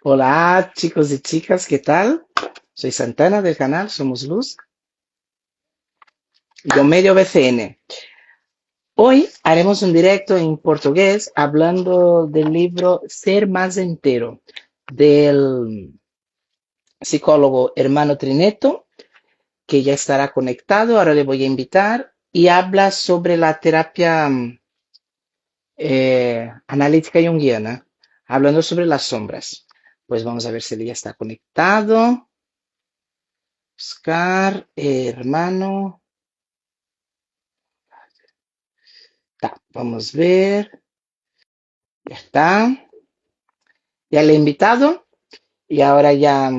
Hola chicos y chicas, ¿qué tal? Soy Santana del canal Somos Luz, yo medio BCN. Hoy haremos un directo en portugués hablando del libro Ser Más Entero del psicólogo Hermano Trineto, que ya estará conectado, ahora le voy a invitar, y habla sobre la terapia analítica junguiana, hablando sobre las sombras. Pues vamos a ver si él ya está conectado. Oscar, hermano. Tá, vamos ver. Ya está. Ya le he invitado y ahora ya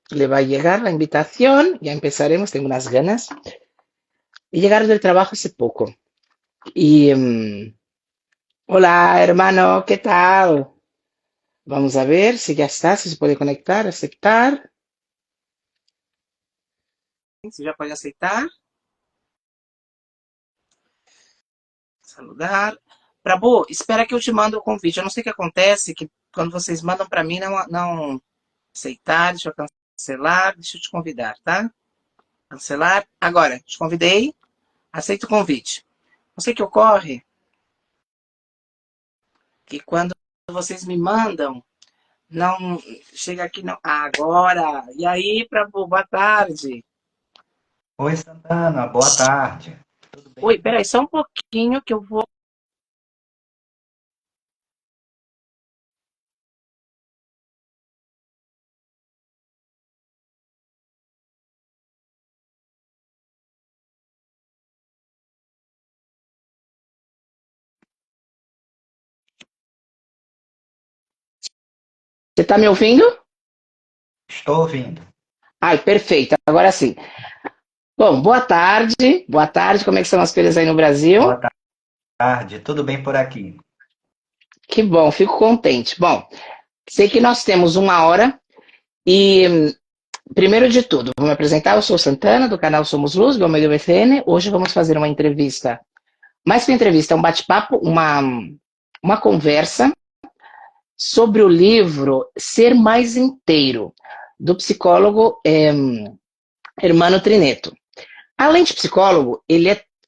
le va a llegar la invitación. Ya empezaremos. Tengo unas ganas. He llegado del trabajo hace poco. Y hola, hermano, ¿qué tal? Vamos a ver si ya está, si se puede conectar, aceptar. Si já pode aceitar, saludar. Prabhu, espera que eu te mando o convite. Eu não sei o que acontece, que quando vocês mandam para mim, não aceitar, deixa eu cancelar, deixa eu te convidar, tá? Cancelar. Agora, te convidei, aceita o convite. Não sei o que ocorre, que quando vocês me mandam, não chega aqui, não. Agora! E aí, Prabhu, boa tarde. Oi, Santana, boa tarde. Tudo Oi, bem? peraí, só um pouquinho que eu vou. Você tá me ouvindo? Estou ouvindo. Ai, perfeito, agora sim. Bom, boa tarde, boa tarde, como é que são as coisas aí no Brasil? Boa tarde, tudo bem por aqui? Que bom, fico contente. Bom, sei que nós temos uma hora e primeiro de tudo, vou me apresentar, eu sou Santana, do canal Somos Luz, do meio do BCN. Hoje vamos fazer uma entrevista, mais que uma entrevista, é um bate-papo, uma conversa sobre o livro Ser Mais Inteiro, do psicólogo Hermano Trineto. Além de psicólogo,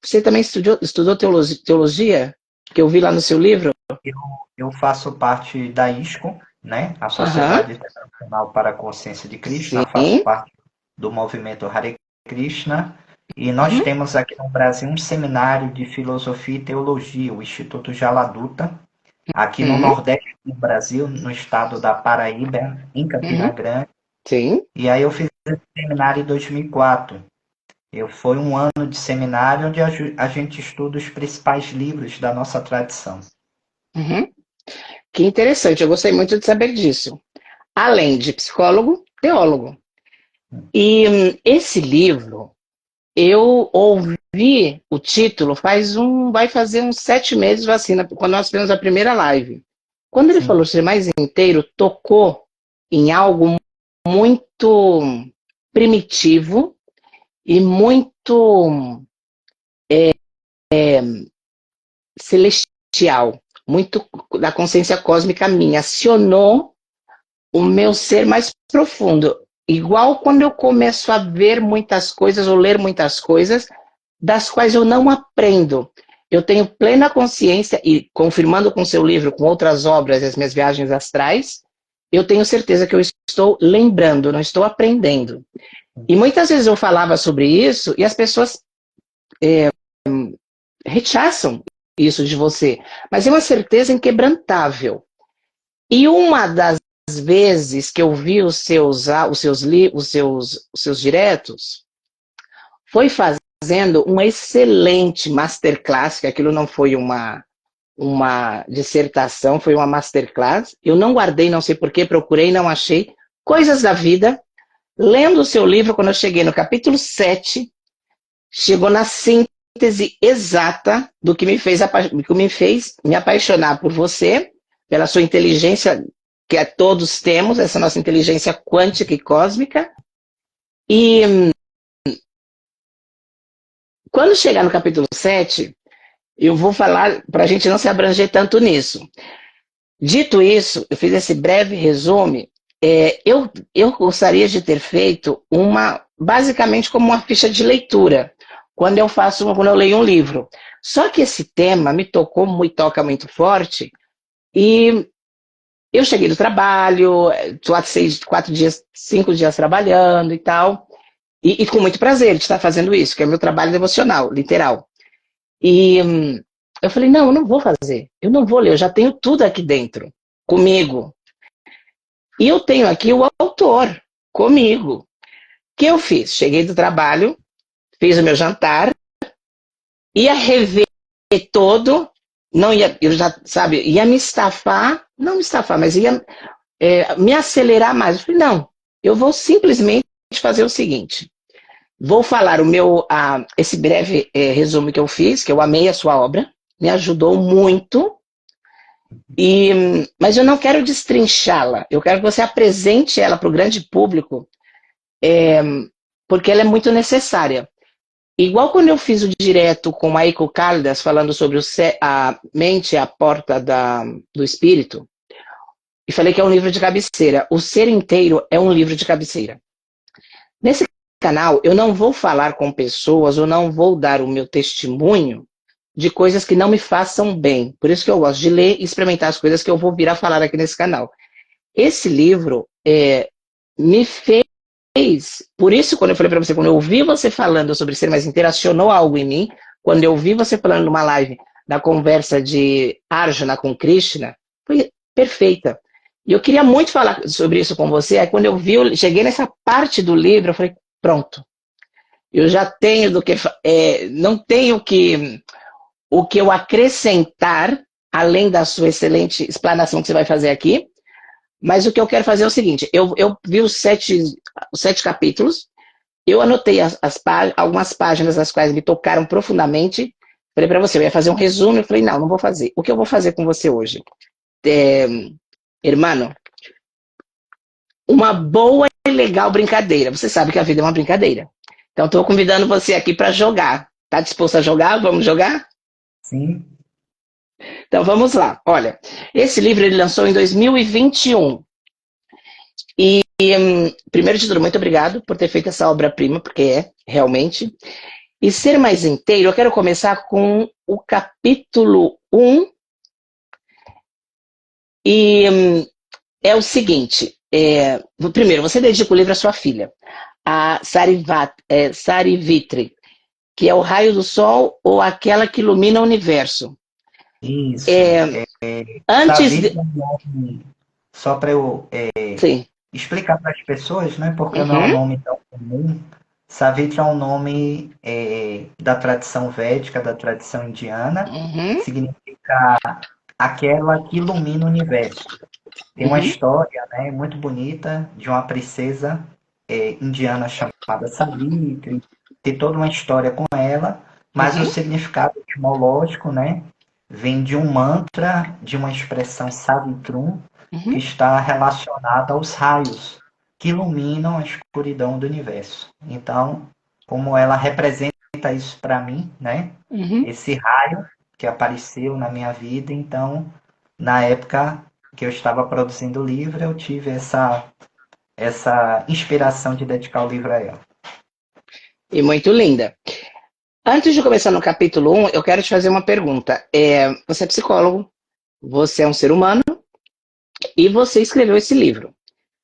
você também estudou teologia, que eu vi lá no seu livro? Eu, eu faço parte da ISCO, né? A Aham, Sociedade Internacional para a Consciência de Krishna. Faço sim. parte do movimento Hare Krishna. E nós Uhum, temos aqui no Brasil um seminário de filosofia e teologia, o Instituto Jaladuta, aqui no uhum, Nordeste do Brasil, no estado da Paraíba, em Campina uhum, Grande. sim. E aí eu fiz esse seminário em 2004. Foi um ano de seminário onde a gente estuda os principais livros da nossa tradição. Uhum. Que interessante, eu gostei muito de saber disso. Além de psicólogo, teólogo. E esse livro, eu ouvi o título vai fazer uns 7 meses vacina, quando nós fizemos a primeira live. Quando ele falou Sim, ser mais inteiro, tocou em algo muito primitivo e muito celestial, muito da consciência cósmica minha. Acionou o meu ser mais profundo. Igual quando eu começo a ver muitas coisas ou ler muitas coisas das quais eu não aprendo. Eu tenho plena consciência, e confirmando com seu livro, com outras obras e as minhas viagens astrais, eu tenho certeza que eu estou lembrando, não estou aprendendo. E muitas vezes eu falava sobre isso e as pessoas rechaçam isso de você, mas é uma certeza inquebrantável. E uma das vezes que eu vi os seus diretos foi fazendo uma excelente masterclass, que aquilo não foi uma dissertação, foi uma masterclass. Eu não guardei, não sei porquê, procurei, não achei. Coisas da vida. Lendo o seu livro, quando eu cheguei no capítulo 7, chegou na síntese exata do que me fez me apaixonar por você, pela sua inteligência, que todos temos, essa nossa inteligência quântica e cósmica. E quando chegar no capítulo 7, eu vou falar para a gente não se abranger tanto nisso. Dito isso, eu fiz esse breve resumo. eu gostaria de ter feito basicamente como uma ficha de leitura, quando eu leio um livro. Só que esse tema me toca muito forte, e eu cheguei do trabalho, estou há 4 dias, 5 dias trabalhando e tal, e com muito prazer de estar fazendo isso, que é meu trabalho devocional, literal. E eu falei, não, eu não vou fazer, eu não vou ler, eu já tenho tudo aqui dentro, comigo. E eu tenho aqui o autor, comigo. O que eu fiz? Cheguei do trabalho, fiz o meu jantar, ia rever todo, não ia, eu já, sabe, ia me estafar, não me estafar, mas ia me acelerar mais. Eu falei, não, eu vou simplesmente fazer o seguinte, vou falar esse breve resumo que eu fiz, que eu amei a sua obra, me ajudou muito, mas eu não quero destrinchá-la, eu quero que você apresente ela para o grande público, porque ela é muito necessária. Igual quando eu fiz o direto com a Eiko Caldas, falando sobre a mente é a porta do espírito, e falei que é um livro de cabeceira. O Ser Inteiro é um livro de cabeceira. Nesse canal, eu não vou falar com pessoas, ou não vou dar o meu testemunho de coisas que não me façam bem. Por isso que eu gosto de ler e experimentar as coisas que eu vou vir a falar aqui nesse canal. Esse livro me fez. Por isso, quando eu falei para você, quando eu ouvi você falando sobre ser mais inteiro, acionou algo em mim. Quando eu ouvi você falando numa live da conversa de Arjuna com Krishna, foi perfeita. E eu queria muito falar sobre isso com você. Aí quando cheguei nessa parte do livro, eu falei, pronto. Eu já tenho não tenho o que eu acrescentar, além da sua excelente explanação que você vai fazer aqui. Mas o que eu quero fazer é o seguinte, eu vi os 7 capítulos, eu anotei algumas páginas as quais me tocaram profundamente. Falei para você, eu ia fazer um resumo, eu falei, não vou fazer. O que eu vou fazer com você hoje? Hermano, uma boa e legal brincadeira. Você sabe que a vida é uma brincadeira. Então, estou convidando você aqui para jogar. Tá disposto a jogar? Vamos jogar? Sim. Então, vamos lá. Olha, esse livro ele lançou em 2021. E, primeiro de tudo, muito obrigado por ter feito essa obra-prima, porque realmente. E ser mais inteiro, eu quero começar com o capítulo 1. E é o seguinte, primeiro, você dedica o livro à sua filha, a Sarivitri, que é o raio do sol ou aquela que ilumina o universo. Isso. Antes Savitri de... é um nome, só para eu Sim. explicar para as pessoas, né, porque não é um Uhum. nome tão comum. Savitri é um nome da tradição védica, da tradição indiana, Uhum. significa aquela que ilumina o universo. Tem uma Uhum. história, né, muito bonita de uma princesa indiana chamada Savitri. Tem toda uma história com ela, mas o Uhum. significado etimológico, né, vem de um mantra, de uma expressão Savitrum, que Uhum. está relacionada aos raios que iluminam a escuridão do universo. Então, como ela representa isso para mim, né, Uhum. esse raio que apareceu na minha vida, então, na época que eu estava produzindo o livro, eu tive essa inspiração de dedicar o livro a ela. E muito linda. Antes de começar no capítulo 1, eu quero te fazer uma pergunta. Você é psicólogo, você é um ser humano, e você escreveu esse livro.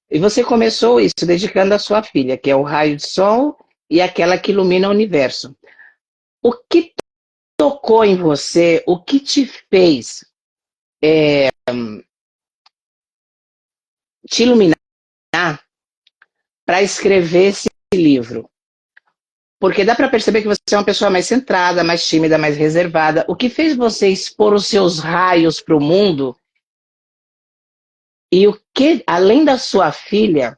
E você começou isso dedicando à sua filha, que é o raio de sol e aquela que ilumina o universo. O que tocou em você, o que te fez te iluminar para escrever esse livro? Porque dá para perceber que você é uma pessoa mais centrada, mais tímida, mais reservada. O que fez você expor os seus raios para o mundo? E o que, além da sua filha,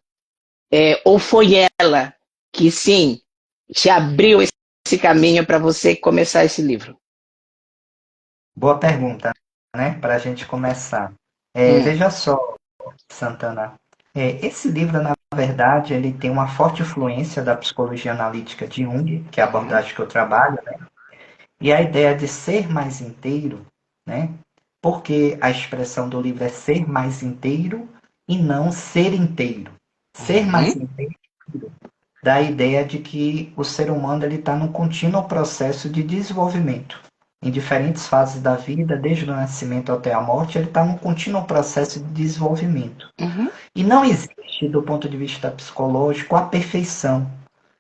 ou foi ela que sim te abriu esse caminho para você começar esse livro? Boa pergunta, né? Para a gente começar. Hum. Veja só, Santana. Esse livro, na verdade, ele tem uma forte influência da psicologia analítica de Jung, que é a Uhum. abordagem que eu trabalho, né? E a ideia de ser mais inteiro, né? Porque a expressão do livro é ser mais inteiro e não ser inteiro. Ser mais inteiro dá a ideia de que o ser humano está num contínuo processo de desenvolvimento. Em diferentes fases da vida, desde o nascimento até a morte, ele está num contínuo processo de desenvolvimento. Uhum. E não existe, do ponto de vista psicológico, a perfeição.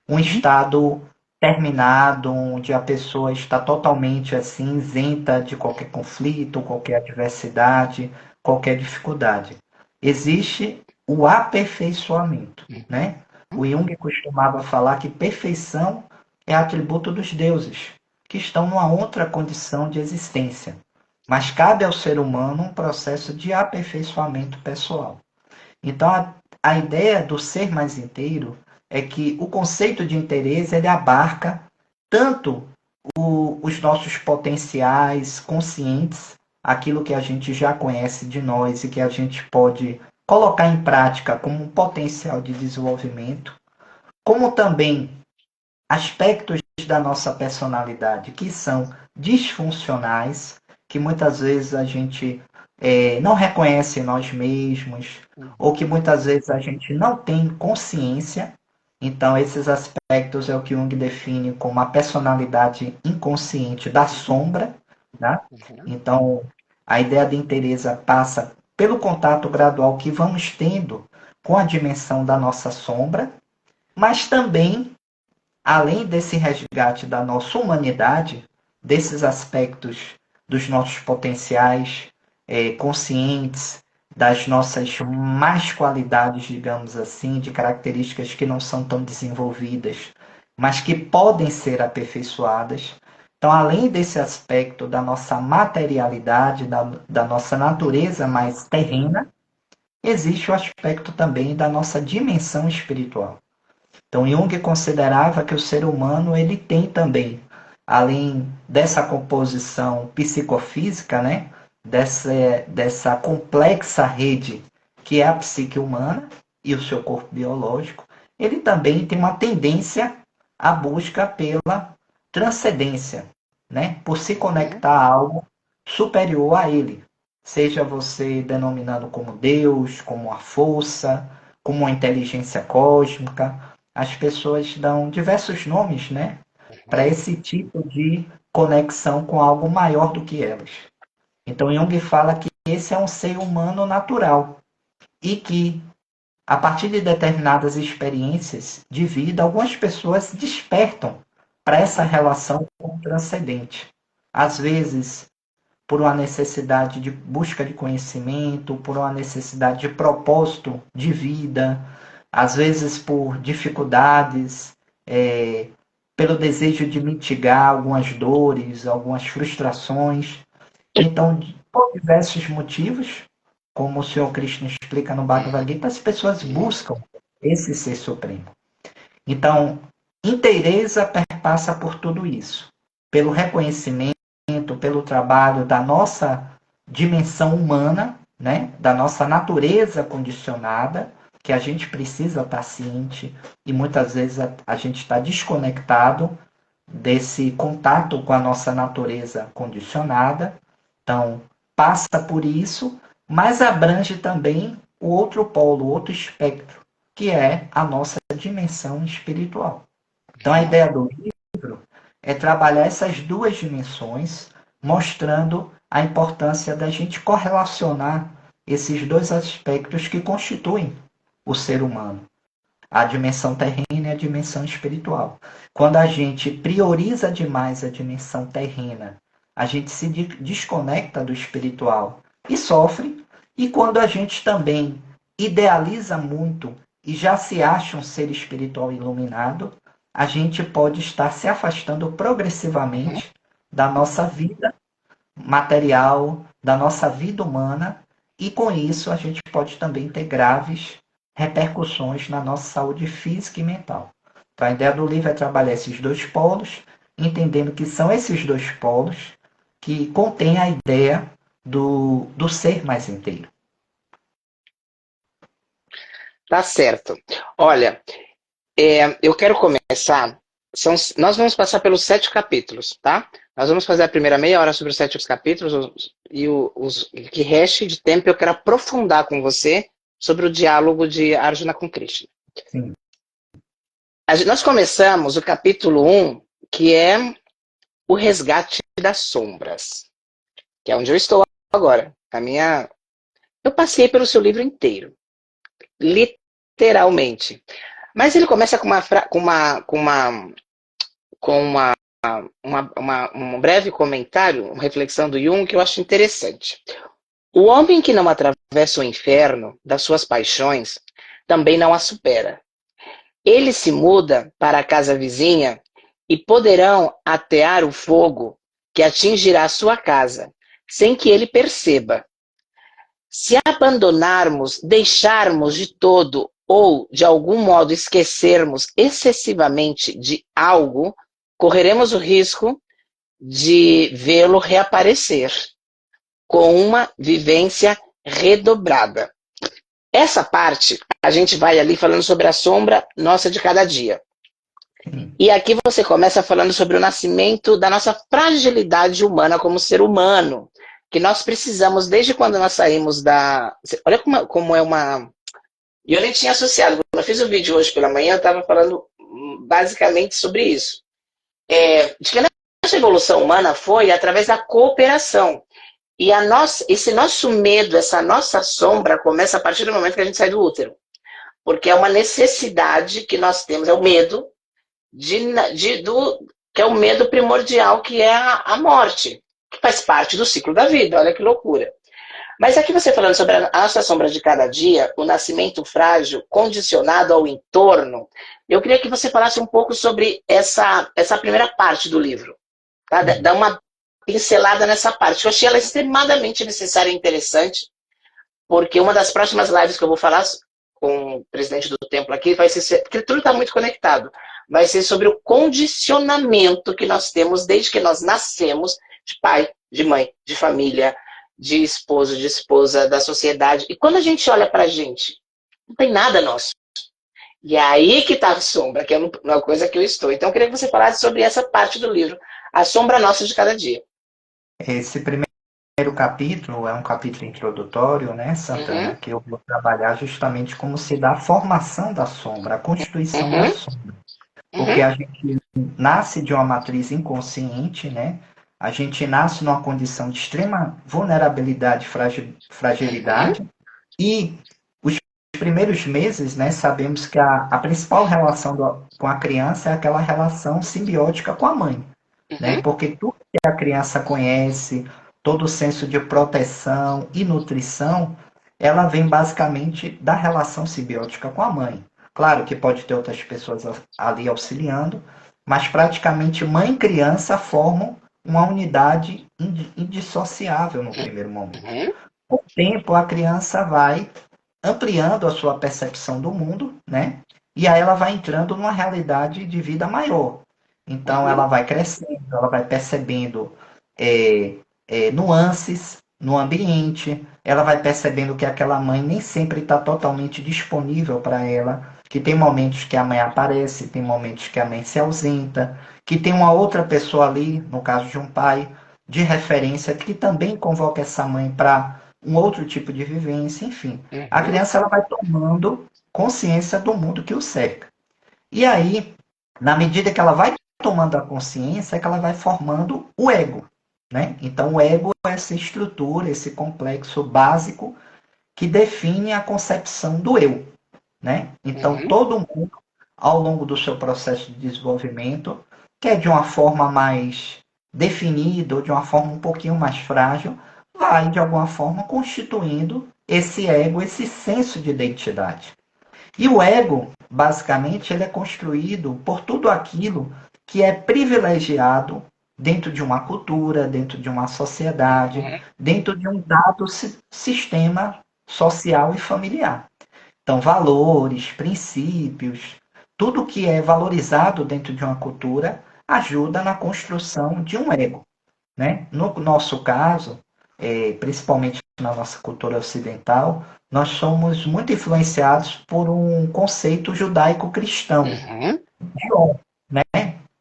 Um estado terminado, onde a pessoa está totalmente assim, isenta de qualquer conflito, qualquer adversidade, qualquer dificuldade. Existe o aperfeiçoamento, né? O Jung costumava falar que perfeição é atributo dos deuses, que estão numa outra condição de existência. Mas cabe ao ser humano um processo de aperfeiçoamento pessoal. Então, a ideia do ser mais inteiro é que o conceito de interesse ele abarca tanto os nossos potenciais conscientes, aquilo que a gente já conhece de nós e que a gente pode colocar em prática como um potencial de desenvolvimento, como também aspectos da nossa personalidade que são disfuncionais, que muitas vezes a gente não reconhece em nós mesmos, ou que muitas vezes a gente não tem consciência. Então, esses aspectos é o que Jung define como a personalidade inconsciente da sombra. Né? Então, a ideia de inteireza passa pelo contato gradual que vamos tendo com a dimensão da nossa sombra, mas também além desse resgate da nossa humanidade, desses aspectos dos nossos potenciais conscientes, das nossas mais qualidades, digamos assim, de características que não são tão desenvolvidas, mas que podem ser aperfeiçoadas. Então, além desse aspecto da nossa materialidade, da nossa natureza mais terrena, existe o aspecto também da nossa dimensão espiritual. Então, Jung considerava que o ser humano ele tem também, além dessa composição psicofísica, né, dessa complexa rede que é a psique humana e o seu corpo biológico, ele também tem uma tendência à busca pela transcendência, né, por se conectar a algo superior a ele, seja você denominando como Deus, como a força, como a inteligência cósmica. As pessoas dão diversos nomes, né, para esse tipo de conexão com algo maior do que elas. Então, Jung fala que esse é um ser humano natural e que, a partir de determinadas experiências de vida, algumas pessoas despertam para essa relação com o transcendente. Às vezes, por uma necessidade de busca de conhecimento, por uma necessidade de propósito de vida, às vezes por dificuldades, pelo desejo de mitigar algumas dores, algumas frustrações. Então, por diversos motivos, como o Senhor Krishna explica no Bhagavad Gita, as pessoas buscam esse ser supremo. Então, inteireza perpassa por tudo isso, pelo reconhecimento, pelo trabalho da nossa dimensão humana, né, da nossa natureza condicionada, que a gente precisa estar ciente e muitas vezes a gente está desconectado desse contato com a nossa natureza condicionada. Então, passa por isso, mas abrange também o outro polo, o outro espectro, que é a nossa dimensão espiritual. Então, a ideia do livro é trabalhar essas duas dimensões, mostrando a importância da gente correlacionar esses dois aspectos que constituem o ser humano, a dimensão terrena e a dimensão espiritual. Quando a gente prioriza demais a dimensão terrena, a gente se desconecta do espiritual e sofre. E quando a gente também idealiza muito e já se acha um ser espiritual iluminado, a gente pode estar se afastando progressivamente da nossa vida material, da nossa vida humana, e com isso a gente pode também ter graves repercussões na nossa saúde física e mental. Então, a ideia do livro é trabalhar esses dois polos, entendendo que são esses dois polos que contêm a ideia do ser mais inteiro. Tá certo. Olha, eu quero começar. Nós vamos passar pelos 7 capítulos, tá? Nós vamos fazer a primeira meia hora sobre os 7 capítulos e o que reste de tempo eu quero aprofundar com você sobre o diálogo de Arjuna com Krishna. Sim. Nós começamos o capítulo 1, que é o resgate das sombras, que é onde eu estou agora. Eu passei pelo seu livro inteiro, literalmente. Mas ele começa com um breve comentário, uma reflexão do Jung que eu acho interessante. O homem que não atravessa o inferno das suas paixões também não a supera. Ele se muda para a casa vizinha e poderão atear o fogo que atingirá a sua casa, sem que ele perceba. Se abandonarmos, deixarmos de todo ou, de algum modo, esquecermos excessivamente de algo, correremos o risco de vê-lo reaparecer com uma vivência redobrada. Essa parte, a gente vai ali falando sobre a sombra nossa de cada dia. E aqui você começa falando sobre o nascimento da nossa fragilidade humana como ser humano, que nós precisamos, desde quando nós saímos da... Olha como é uma... E eu nem tinha associado. Quando eu fiz o vídeo hoje pela manhã, eu estava falando basicamente sobre isso. De que a nossa evolução humana foi através da cooperação. E esse nosso medo, essa nossa sombra, começa a partir do momento que a gente sai do útero. Porque é uma necessidade que nós temos, é o medo, que é o medo primordial, que é a morte, que faz parte do ciclo da vida. Olha que loucura. Mas aqui você falando sobre a nossa sombra de cada dia, o nascimento frágil condicionado ao entorno, eu queria que você falasse um pouco sobre essa primeira parte do livro. Tá? Dá uma pincelada nessa parte. Eu achei ela extremadamente necessária e interessante, porque uma das próximas lives que eu vou falar com o presidente do templo aqui vai ser, porque tudo está muito conectado, vai ser sobre o condicionamento que nós temos desde que nós nascemos, de pai, de mãe, de família, de esposo, de esposa, da sociedade. E quando a gente olha pra gente, não tem nada nosso. E é aí que está a sombra, que é uma coisa que eu estou. Então eu queria que você falasse sobre essa parte do livro, a sombra nossa de cada dia. Esse primeiro capítulo é um capítulo introdutório, né, Santana, que eu vou trabalhar justamente como se dá a formação da sombra, a constituição da sombra. Porque a gente nasce de uma matriz inconsciente, né? A gente nasce numa condição de extrema vulnerabilidade, fragilidade, e os primeiros meses, né, sabemos que a principal relação com a criança é aquela relação simbiótica com a mãe, né? Porque tudo que a criança conhece, todo o senso de proteção e nutrição, ela vem basicamente da relação simbiótica com a mãe. Claro que pode ter outras pessoas ali auxiliando, mas praticamente mãe e criança formam uma unidade indissociável no primeiro momento. Com o tempo, a criança vai ampliando a sua percepção do mundo, né? E aí ela vai entrando numa realidade de vida maior. Então, ela vai crescendo, ela vai percebendo nuances no ambiente, ela vai percebendo que aquela mãe nem sempre está totalmente disponível para ela, que tem momentos que a mãe aparece, tem momentos que a mãe se ausenta, que tem uma outra pessoa ali, no caso de um pai, de referência, que também convoca essa mãe para um outro tipo de vivência, enfim. A criança ela vai tomando consciência do mundo que o cerca. E aí, na medida que ela vai tomando a consciência, é que ela vai formando o ego, né? Então, o ego é essa estrutura, esse complexo básico que define a concepção do eu, né? Então, todo mundo, ao longo do seu processo de desenvolvimento, quer de uma forma mais definida ou de uma forma um pouquinho mais frágil, vai, de alguma forma, constituindo esse ego, esse senso de identidade. E o ego, basicamente, ele é construído por tudo aquilo que é privilegiado dentro de uma cultura, dentro de uma sociedade, dentro de um dado sistema social e familiar. Então, valores, princípios, tudo que é valorizado dentro de uma cultura ajuda na construção de um ego, né? No nosso caso, principalmente na nossa cultura ocidental, nós somos muito influenciados por um conceito judaico-cristão de homem, né?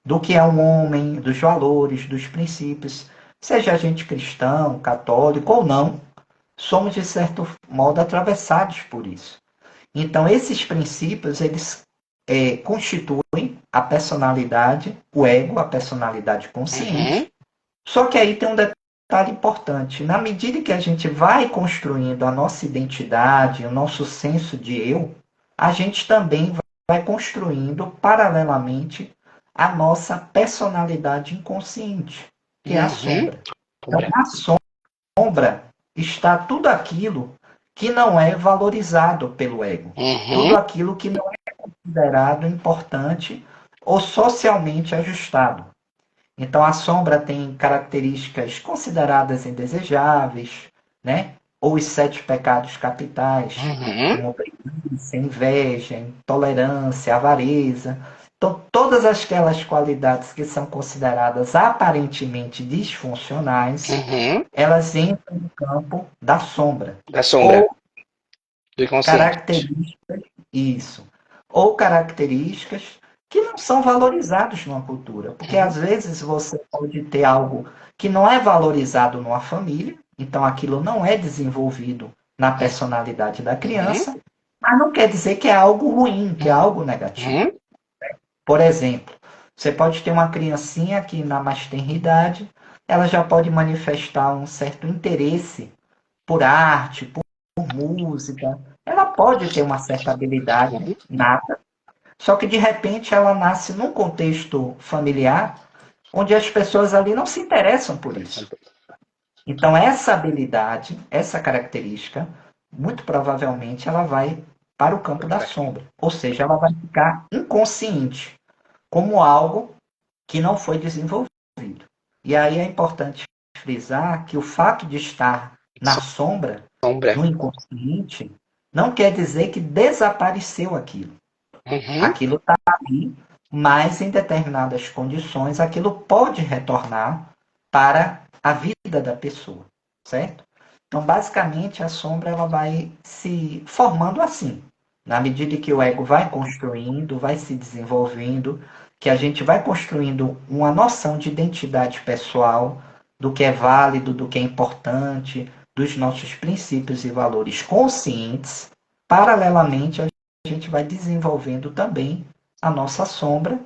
Do que é um homem, dos valores, dos princípios. Seja a gente cristão, católico ou não, somos, de certo modo, atravessados por isso. Então, esses princípios, eles constituem a personalidade, o ego, a personalidade consciente. Só que aí tem um detalhe importante. Na medida que a gente vai construindo a nossa identidade, o nosso senso de eu, a gente também vai construindo, paralelamente, a nossa personalidade inconsciente, que é a sombra. Então, na sombra está tudo aquilo que não é valorizado pelo ego. Tudo aquilo que não é considerado importante ou socialmente ajustado. Então, a sombra tem características consideradas indesejáveis, né? Ou os 7 pecados capitais, como preguiça, inveja, intolerância, avareza. Então, todas aquelas qualidades que são consideradas aparentemente disfuncionais, elas entram no campo da sombra. Da sombra. Ou do inconsciente. características, isso. Ou características que não são valorizados numa cultura. Porque às vezes você pode ter algo que não é valorizado numa família, então aquilo não é desenvolvido na personalidade da criança, mas não quer dizer que é algo ruim, que é algo negativo. Por exemplo, você pode ter uma criancinha que na mais tenra idade, ela já pode manifestar um certo interesse por arte, por música. Ela pode ter uma certa habilidade nata, só que de repente ela nasce num contexto familiar onde as pessoas ali não se interessam por isso. Então essa habilidade, essa característica, muito provavelmente ela vai para o campo da sombra. Ou seja, ela vai ficar inconsciente, como algo que não foi desenvolvido. E aí é importante frisar que o fato de estar na sombra, no inconsciente, não quer dizer que desapareceu aquilo. Aquilo está ali, mas em determinadas condições aquilo pode retornar para a vida da pessoa, certo? Então, basicamente, a sombra ela vai se formando assim, na medida que o ego vai construindo, vai se desenvolvendo, que a gente vai construindo uma noção de identidade pessoal, do que é válido, do que é importante, dos nossos princípios e valores conscientes. Paralelamente, a gente vai desenvolvendo também a nossa sombra,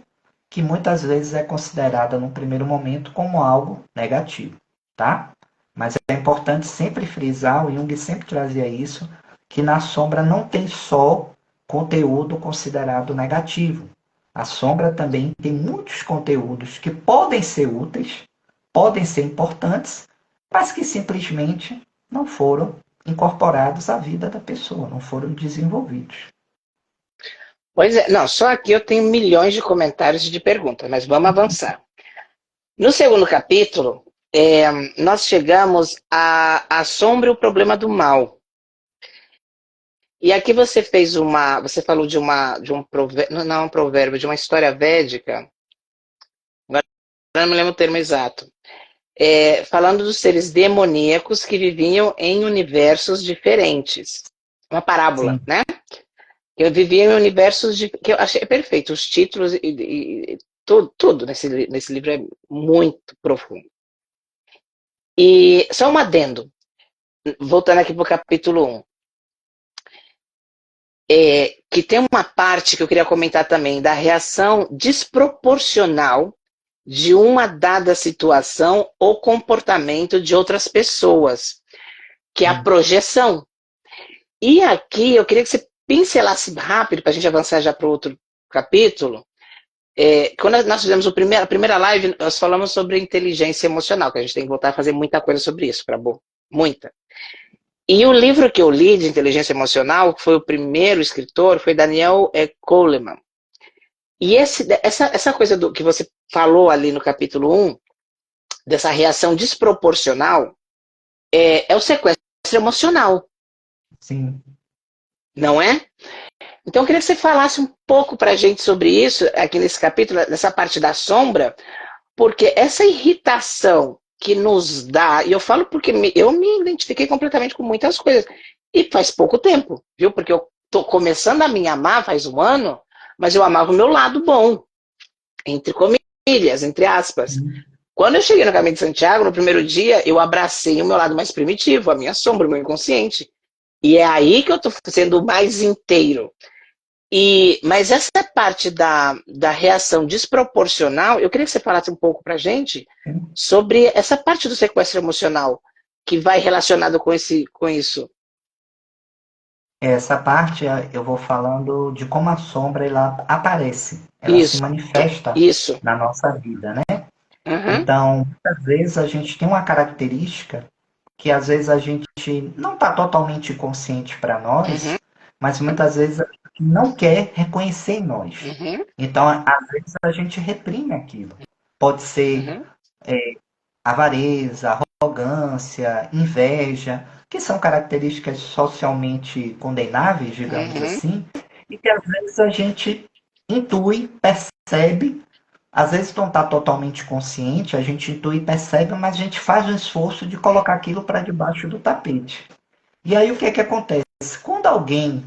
que muitas vezes é considerada num primeiro momento como algo negativo, tá? Mas é importante sempre frisar, o Jung sempre trazia isso, que na sombra não tem só conteúdo considerado negativo. A sombra também tem muitos conteúdos que podem ser úteis, podem ser importantes, mas que simplesmente não foram incorporados à vida da pessoa, não foram desenvolvidos. Pois é, não, só aqui eu tenho milhões de comentários e de perguntas, mas vamos avançar. No segundo capítulo, nós chegamos à sombra e o problema do mal. E aqui você fez você falou de um provérbio, não um provérbio, de uma história védica, agora não me lembro o termo exato, falando dos seres demoníacos que viviam em universos diferentes. Uma parábola, Sim. né? Eu vivia em universos que eu achei perfeito. Os títulos e tudo nesse livro é muito profundo. E só um adendo, voltando aqui para o capítulo 1. Que tem uma parte que eu queria comentar também, da reação desproporcional de uma dada situação ou comportamento de outras pessoas, que é a projeção. E aqui eu queria que você pincelasse rápido, para a gente avançar já para o outro capítulo. Quando nós fizemos a primeira live, nós falamos sobre inteligência emocional, que a gente tem que voltar a fazer muita coisa sobre isso, muita. E o livro que eu li de inteligência emocional, que foi o primeiro escritor, foi Daniel Kahneman. E essa coisa que você falou ali no capítulo 1, dessa reação desproporcional, é o sequestro emocional. Sim. Não é? Então eu queria que você falasse um pouco para a gente sobre isso, aqui nesse capítulo, nessa parte da sombra, porque essa irritação que nos dá, e eu falo porque eu me identifiquei completamente com muitas coisas, e faz pouco tempo, viu? Porque eu tô começando a me amar faz um ano, mas eu amava o meu lado bom, entre comilhas, entre aspas. Quando eu cheguei no Caminho de Santiago, no primeiro dia, eu abracei o meu lado mais primitivo, a minha sombra, o meu inconsciente. E é aí que eu estou sendo mais inteiro. Mas essa parte da reação desproporcional, eu queria que você falasse um pouco para a gente sobre essa parte do sequestro emocional que vai relacionado com isso. Essa parte eu vou falando de como a sombra ela aparece, ela se manifesta Isso. na nossa vida, né? Uhum. Então, muitas vezes a gente tem uma característica que às vezes a gente não está totalmente consciente para nós, mas muitas vezes a gente não quer reconhecer em nós. Uhum. Então, às vezes a gente reprime aquilo. Pode ser avareza, arrogância, inveja, que são características socialmente condenáveis, digamos assim, e que às vezes a gente intui, percebe, às vezes não está totalmente consciente, a gente intui e percebe, mas a gente faz o esforço de colocar aquilo para debaixo do tapete. E aí o que é que acontece? Quando alguém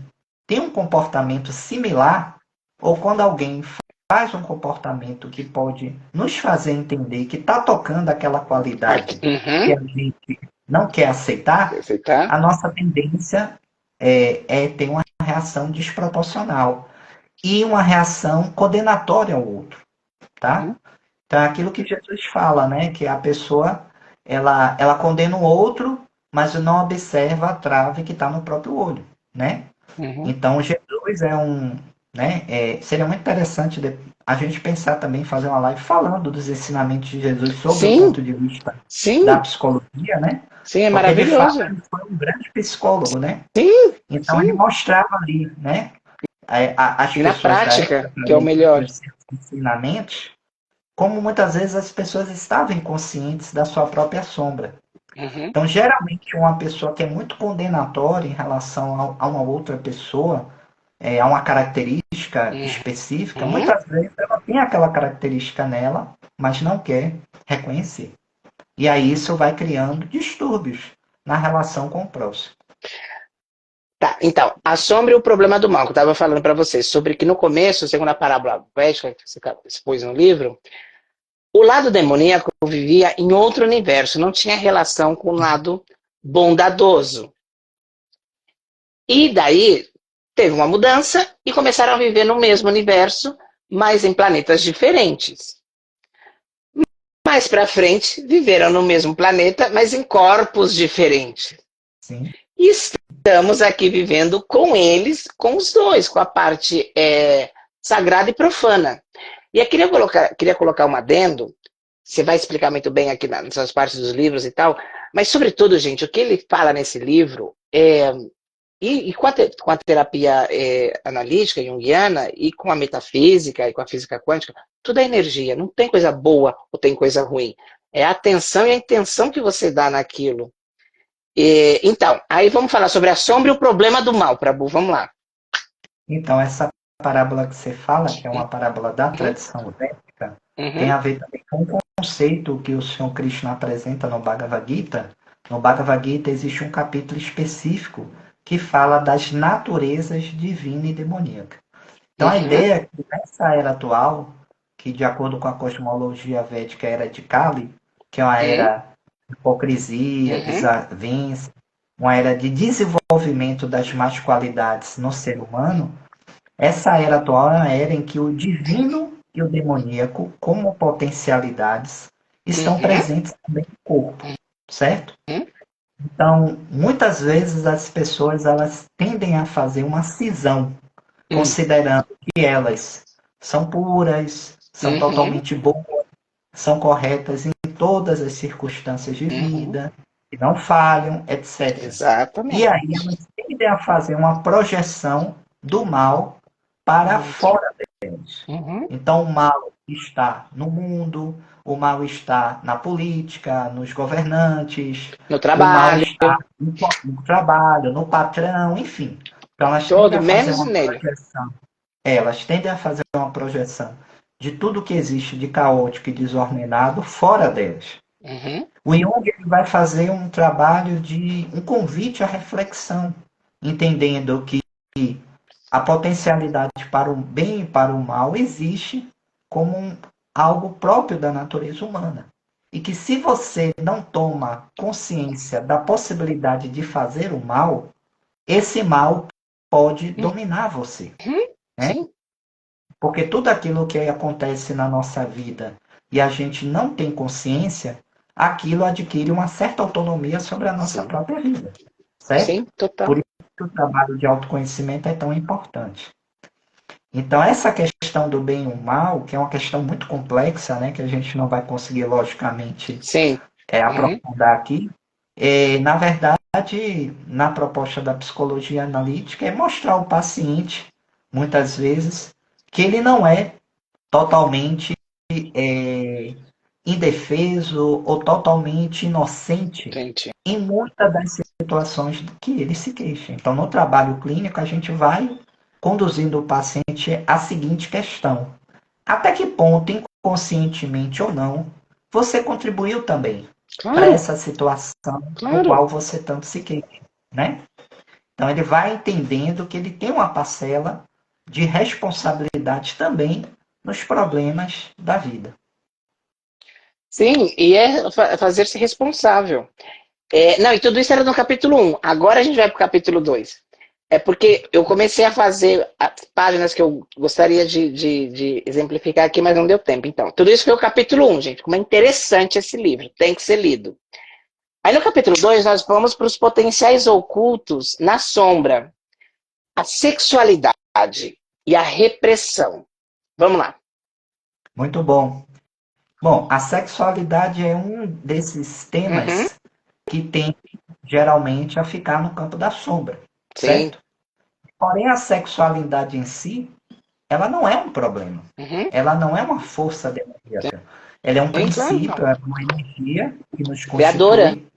tem um comportamento similar, ou quando alguém faz um comportamento que pode nos fazer entender que está tocando aquela qualidade que a gente não quer aceitar, a nossa tendência é ter uma reação desproporcional e uma reação condenatória ao outro, tá? Então é aquilo que Jesus fala, né? Que a pessoa ela condena o outro, mas não observa a trave que está no próprio olho, né? Então Jesus é né? Seria muito interessante a gente pensar também, fazer uma live falando dos ensinamentos de Jesus sobre o ponto de vista da psicologia, né? Sim, é Porque de fato maravilhoso. ele foi um grande psicólogo, né? Sim, então ele mostrava ali, né? As e na pessoas da prática, época, que é o melhor. os seus ensinamentos, como muitas vezes as pessoas estavam inconscientes da sua própria sombra. Então, geralmente, uma pessoa que é muito condenatória em relação a uma outra pessoa, a uma característica específica, muitas vezes ela tem aquela característica nela, mas não quer reconhecer. E aí isso vai criando distúrbios na relação com o próximo. Tá, então, a sombra e o problema do mal, que eu estava falando para vocês, sobre que no começo, segundo a parábola poética que você expôs no livro, o lado demoníaco vivia em outro universo, não tinha relação com o lado bondadoso. E daí teve uma mudança e começaram a viver no mesmo universo, mas em planetas diferentes. Mais para frente, viveram no mesmo planeta, mas em corpos diferentes. Sim. E estamos aqui vivendo com eles, com os dois, com a parte sagrada e profana. E eu queria colocar um adendo, você vai explicar muito bem aqui nessas partes dos livros e tal, mas sobretudo, gente, o que ele fala nesse livro e com a terapia analítica junguiana e com a metafísica e com a física quântica, tudo é energia, não tem coisa boa ou tem coisa ruim. É a atenção e a intenção que você dá naquilo. Então, aí vamos falar sobre a sombra e o problema do mal, Prabhu, vamos lá. Então, essa parábola que você fala, que é uma parábola da tradição védica, tem a ver também com o conceito que o Senhor Krishna apresenta no Bhagavad Gita. No Bhagavad Gita existe um capítulo específico que fala das naturezas divina e demoníaca. Então, a ideia é que nessa era atual, que de acordo com a cosmologia védica, a era de Kali, que é uma era de hipocrisia, desavença, uma era de desenvolvimento das más qualidades no ser humano, essa era atual é uma era em que o divino e o demoníaco, como potencialidades, estão presentes também no corpo, certo? Então, muitas vezes as pessoas elas tendem a fazer uma cisão, considerando que elas são puras, são totalmente boas, são corretas em todas as circunstâncias de vida, que não falham, etc. Exatamente. E aí elas tendem a fazer uma projeção do mal para fora deles. Então, o mal está no mundo, o mal está na política, nos governantes, no o mal trabalho, está no trabalho, no patrão, enfim. Então, elas tendem todo, a fazer menos uma nele. projeção. Elas tendem a fazer uma projeção de tudo que existe de caótico e desordenado fora delas. O Jung ele vai fazer um trabalho de um convite à reflexão, entendendo que a potencialidade para o bem e para o mal existe como algo próprio da natureza humana. e que se você não toma consciência da possibilidade de fazer o mal, esse mal pode dominar você, Uhum. né? Sim, Porque tudo aquilo que acontece na nossa vida e a gente não tem consciência, aquilo adquire uma certa autonomia sobre a nossa sim, própria vida, certo? sim, total. Por isso que o trabalho de autoconhecimento é tão importante. Então, essa questão do bem e o mal, que é uma questão muito complexa, né, que a gente não vai conseguir, logicamente, Sim. Uhum. aprofundar aqui, na verdade, na proposta da psicologia analítica, é mostrar ao paciente, muitas vezes, que ele não é totalmente é, indefeso ou totalmente inocente Entendi. em muitas das situações que ele se queixa. Então, no trabalho clínico, a gente vai conduzindo o paciente à seguinte questão: até que ponto, inconscientemente ou não, você contribuiu também para Claro, essa situação no claro. qual você tanto se queixa, né? Então, ele vai entendendo que ele tem uma parcela de responsabilidade também nos problemas da vida. Sim, e é fazer-se responsável. Não, e tudo isso era no capítulo 1. Agora a gente vai para o capítulo 2. É porque eu comecei a fazer as páginas que eu gostaria de exemplificar aqui, mas não deu tempo. Então, tudo isso foi o capítulo 1, gente. Como é interessante esse livro. Tem que ser lido. Aí no capítulo 2 nós vamos para os potenciais ocultos na sombra. A sexualidade e a repressão. Vamos lá. Muito bom. Bom, a sexualidade é um desses Uhum, temas que tem geralmente a ficar no campo da sombra, sim. certo? Porém, a sexualidade em si, ela não é um problema. Uhum, Ela não é uma força demoníaca. Ela é um sim, claro. princípio, é uma energia que nos Criadora. constitui.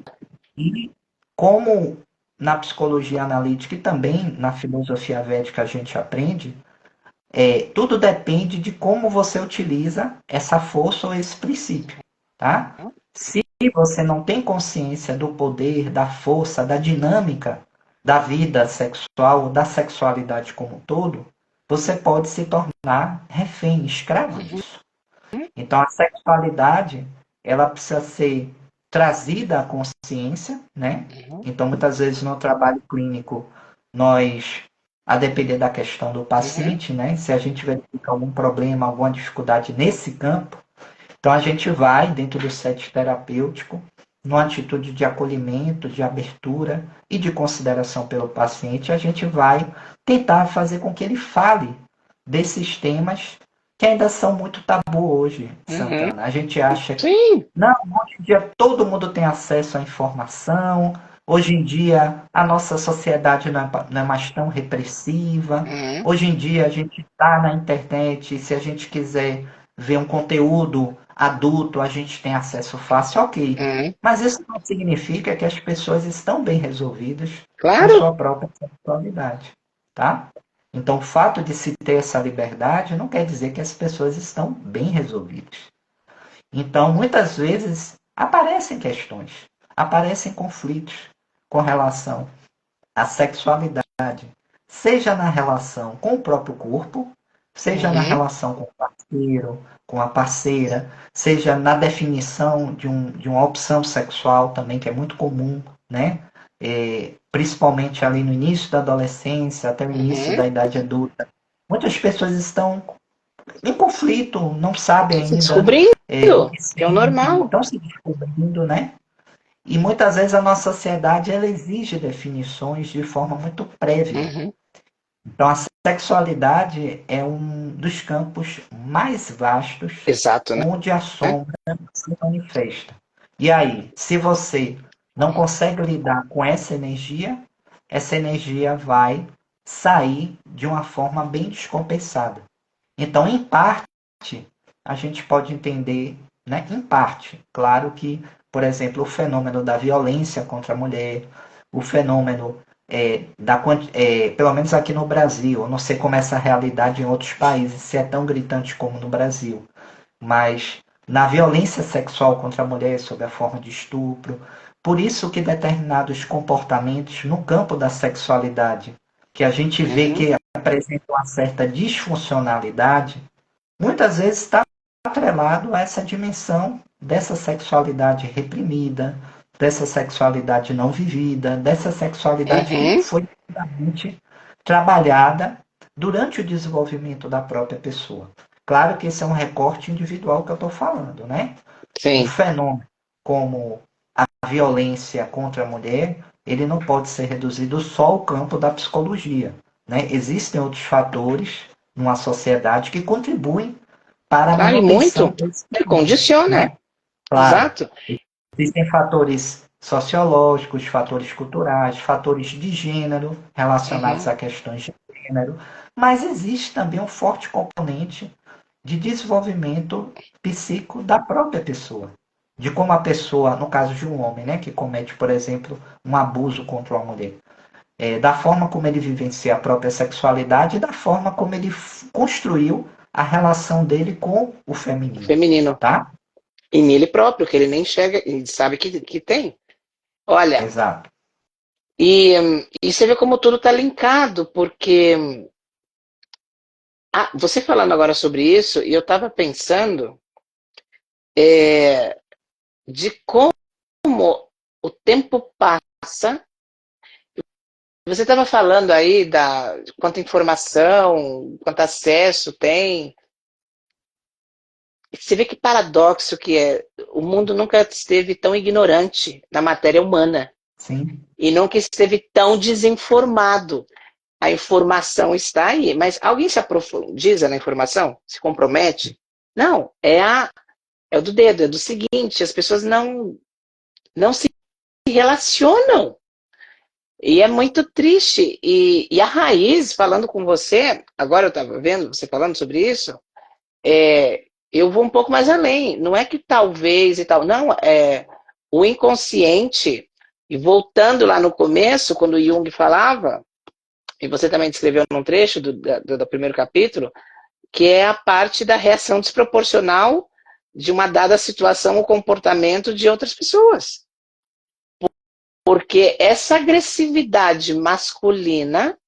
E como na psicologia analítica e também na filosofia védica a gente aprende, tudo depende de como você utiliza essa força ou esse princípio, tá? Se você não tem consciência do poder, da força, da dinâmica da vida sexual, da sexualidade como um todo, você pode se tornar refém, escravo disso. Então a sexualidade, ela precisa ser trazida à consciência, né? Uhum, Então muitas vezes no trabalho clínico nós, a depender da questão do uhum, paciente, né? Se a gente verifica algum problema, alguma dificuldade nesse campo, então a gente vai dentro do set terapêutico, numa atitude de acolhimento, de abertura e de consideração pelo paciente, a gente vai tentar fazer com que ele fale desses temas que ainda são muito tabu hoje, uhum. Santana. A gente acha que Sim. não, hoje em dia todo mundo tem acesso à informação. Hoje em dia a nossa sociedade não é mais tão repressiva. Uhum, Hoje em dia a gente está na internet, se a gente quiser ver um conteúdo adulto, a gente tem acesso fácil, ok. uhum. Mas isso não significa que as pessoas estão bem resolvidas com Claro. sua própria sexualidade, tá? Então, o fato de se ter essa liberdade não quer dizer que as pessoas estão bem resolvidas. Então, muitas vezes, aparecem questões, aparecem conflitos com relação à sexualidade, seja na relação com o próprio corpo, seja na Uhum, relação com o parceiro, com a parceira, seja na definição de uma opção sexual também, que é muito comum, né? Principalmente ali no início da adolescência, até o início uhum. da idade adulta. Muitas pessoas estão em conflito, não sabem Se ainda o descobrindo, que que é o sentem, normal. estão se descobrindo, né? E muitas vezes a nossa sociedade ela exige definições de forma muito prévia. Uhum. Então a sexualidade é um dos campos mais vastos Exato, né? onde a sombra se manifesta. E aí, se você não consegue lidar com essa energia vai sair de uma forma bem descompensada. Então, em parte, a gente pode entender, né? Em parte, claro que, por exemplo, o fenômeno da violência contra a mulher, o fenômeno pelo menos aqui no Brasil, eu não sei como é essa realidade em outros países, se é tão gritante como no Brasil, mas na violência sexual contra a mulher sob a forma de estupro, por isso que determinados comportamentos no campo da sexualidade, que a gente vê Uhum. que apresentam uma certa disfuncionalidade, muitas vezes está atrelado a essa dimensão dessa sexualidade reprimida, dessa sexualidade não vivida, dessa sexualidade que não Uhum. foi devidamente trabalhada durante o desenvolvimento da própria pessoa. Claro que esse é um recorte individual que eu estou falando, né? Um Sim. fenômeno como a violência contra a mulher, ele não pode ser reduzido só ao campo da psicologia, né? Existem outros fatores numa sociedade que contribuem para a Claro, e manutenção muito. desse Que fenômeno, condiciona. né? Claro, Exato. existem fatores sociológicos, fatores culturais, fatores de gênero relacionados Uhum. a questões de gênero, mas existe também um forte componente de desenvolvimento psíquico da própria pessoa. De como a pessoa, no caso de um homem, né, que comete, por exemplo, um abuso contra uma mulher, da forma como ele vivencia a própria sexualidade e da forma como ele construiu a relação dele com o O feminino, feminino. tá? E nele próprio, que ele nem enxerga, ele sabe que tem. Olha, Exato. e você vê como tudo está linkado, porque você falando agora sobre isso, e eu estava pensando de como o tempo passa. Você estava falando aí de quanta informação, quanto acesso tem. Você vê que paradoxo que é. O mundo nunca esteve tão ignorante na matéria humana Sim. e nunca esteve tão desinformado. A informação está aí, mas alguém se aprofundiza na informação? Se compromete? Não, é o do dedo, é do seguinte, as pessoas não se relacionam. E é muito triste. E a raiz, falando com você, agora eu estava vendo você falando sobre isso, eu vou um pouco mais além. Não é que talvez e tal, não, o inconsciente, e voltando lá no começo, quando Jung falava, e você também descreveu num trecho do primeiro capítulo, que é a parte da reação desproporcional de uma dada situação ou comportamento de outras pessoas. Porque essa agressividade masculina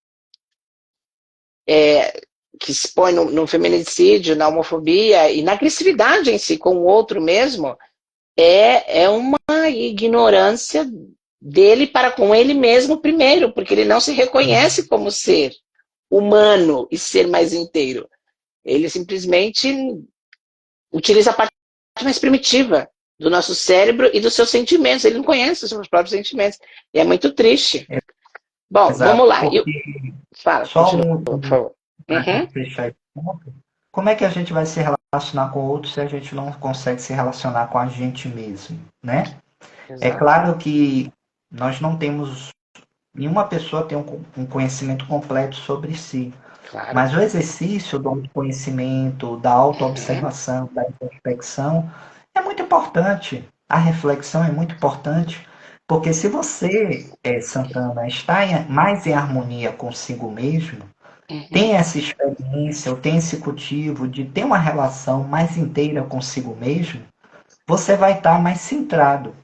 que se põe no feminicídio, na homofobia e na agressividade em si com o outro mesmo, é uma ignorância dele para com ele mesmo primeiro, porque ele não se reconhece como ser humano e ser mais inteiro. Ele simplesmente utiliza a parte mais primitiva do nosso cérebro e dos seus sentimentos. Ele não conhece os seus próprios sentimentos. E é muito triste. Bom, vamos Exato. lá. Porque Fala, só continua, por favor. para a Uhum. gente fechar esse ponto, como é que a gente vai se relacionar com o outro se a gente não consegue se relacionar com a gente mesmo, né? É Exato. claro que nós não temos, nenhuma pessoa tem um conhecimento completo sobre si, Claro. mas o exercício do autoconhecimento, da Uhum. autoobservação, da introspecção é muito importante. A reflexão é muito importante, porque se você, Santana, está mais em harmonia consigo mesmo, Uhum. tem essa experiência, ou tem esse cultivo de ter uma relação mais inteira consigo mesmo, você vai estar mais centrado.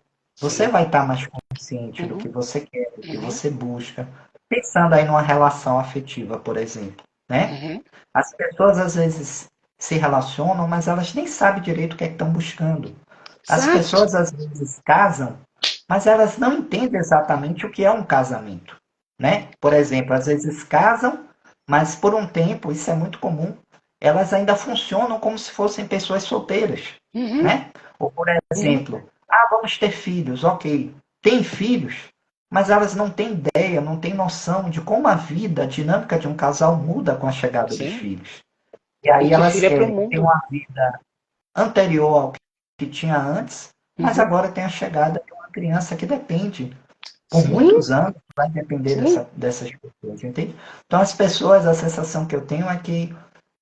Você Sim. vai estar mais consciente do que Uhum. você quer, do que Uhum. você busca. Pensando aí numa relação afetiva, por exemplo, né? Uhum. As pessoas às vezes se relacionam, mas elas nem sabem direito o que é que estão buscando. As Exato. pessoas às vezes casam, mas elas não entendem exatamente o que é um casamento, né? Por exemplo, às vezes casam, mas por um tempo, isso é muito comum, elas ainda funcionam como se fossem pessoas solteiras, Uhum. né? Ou por Uhum. exemplo, vamos ter filhos, ok. Tem filhos, mas elas não têm ideia, não têm noção de como a vida, a dinâmica de um casal muda com a chegada dos Sim. filhos. E E aí que elas filho é para o querem ter mundo. uma vida anterior ao que tinha antes, mas Uhum. agora tem a chegada de uma criança que depende, por Sim. muitos anos, vai depender Sim. dessas pessoas, entende? Então as pessoas, a sensação que eu tenho é que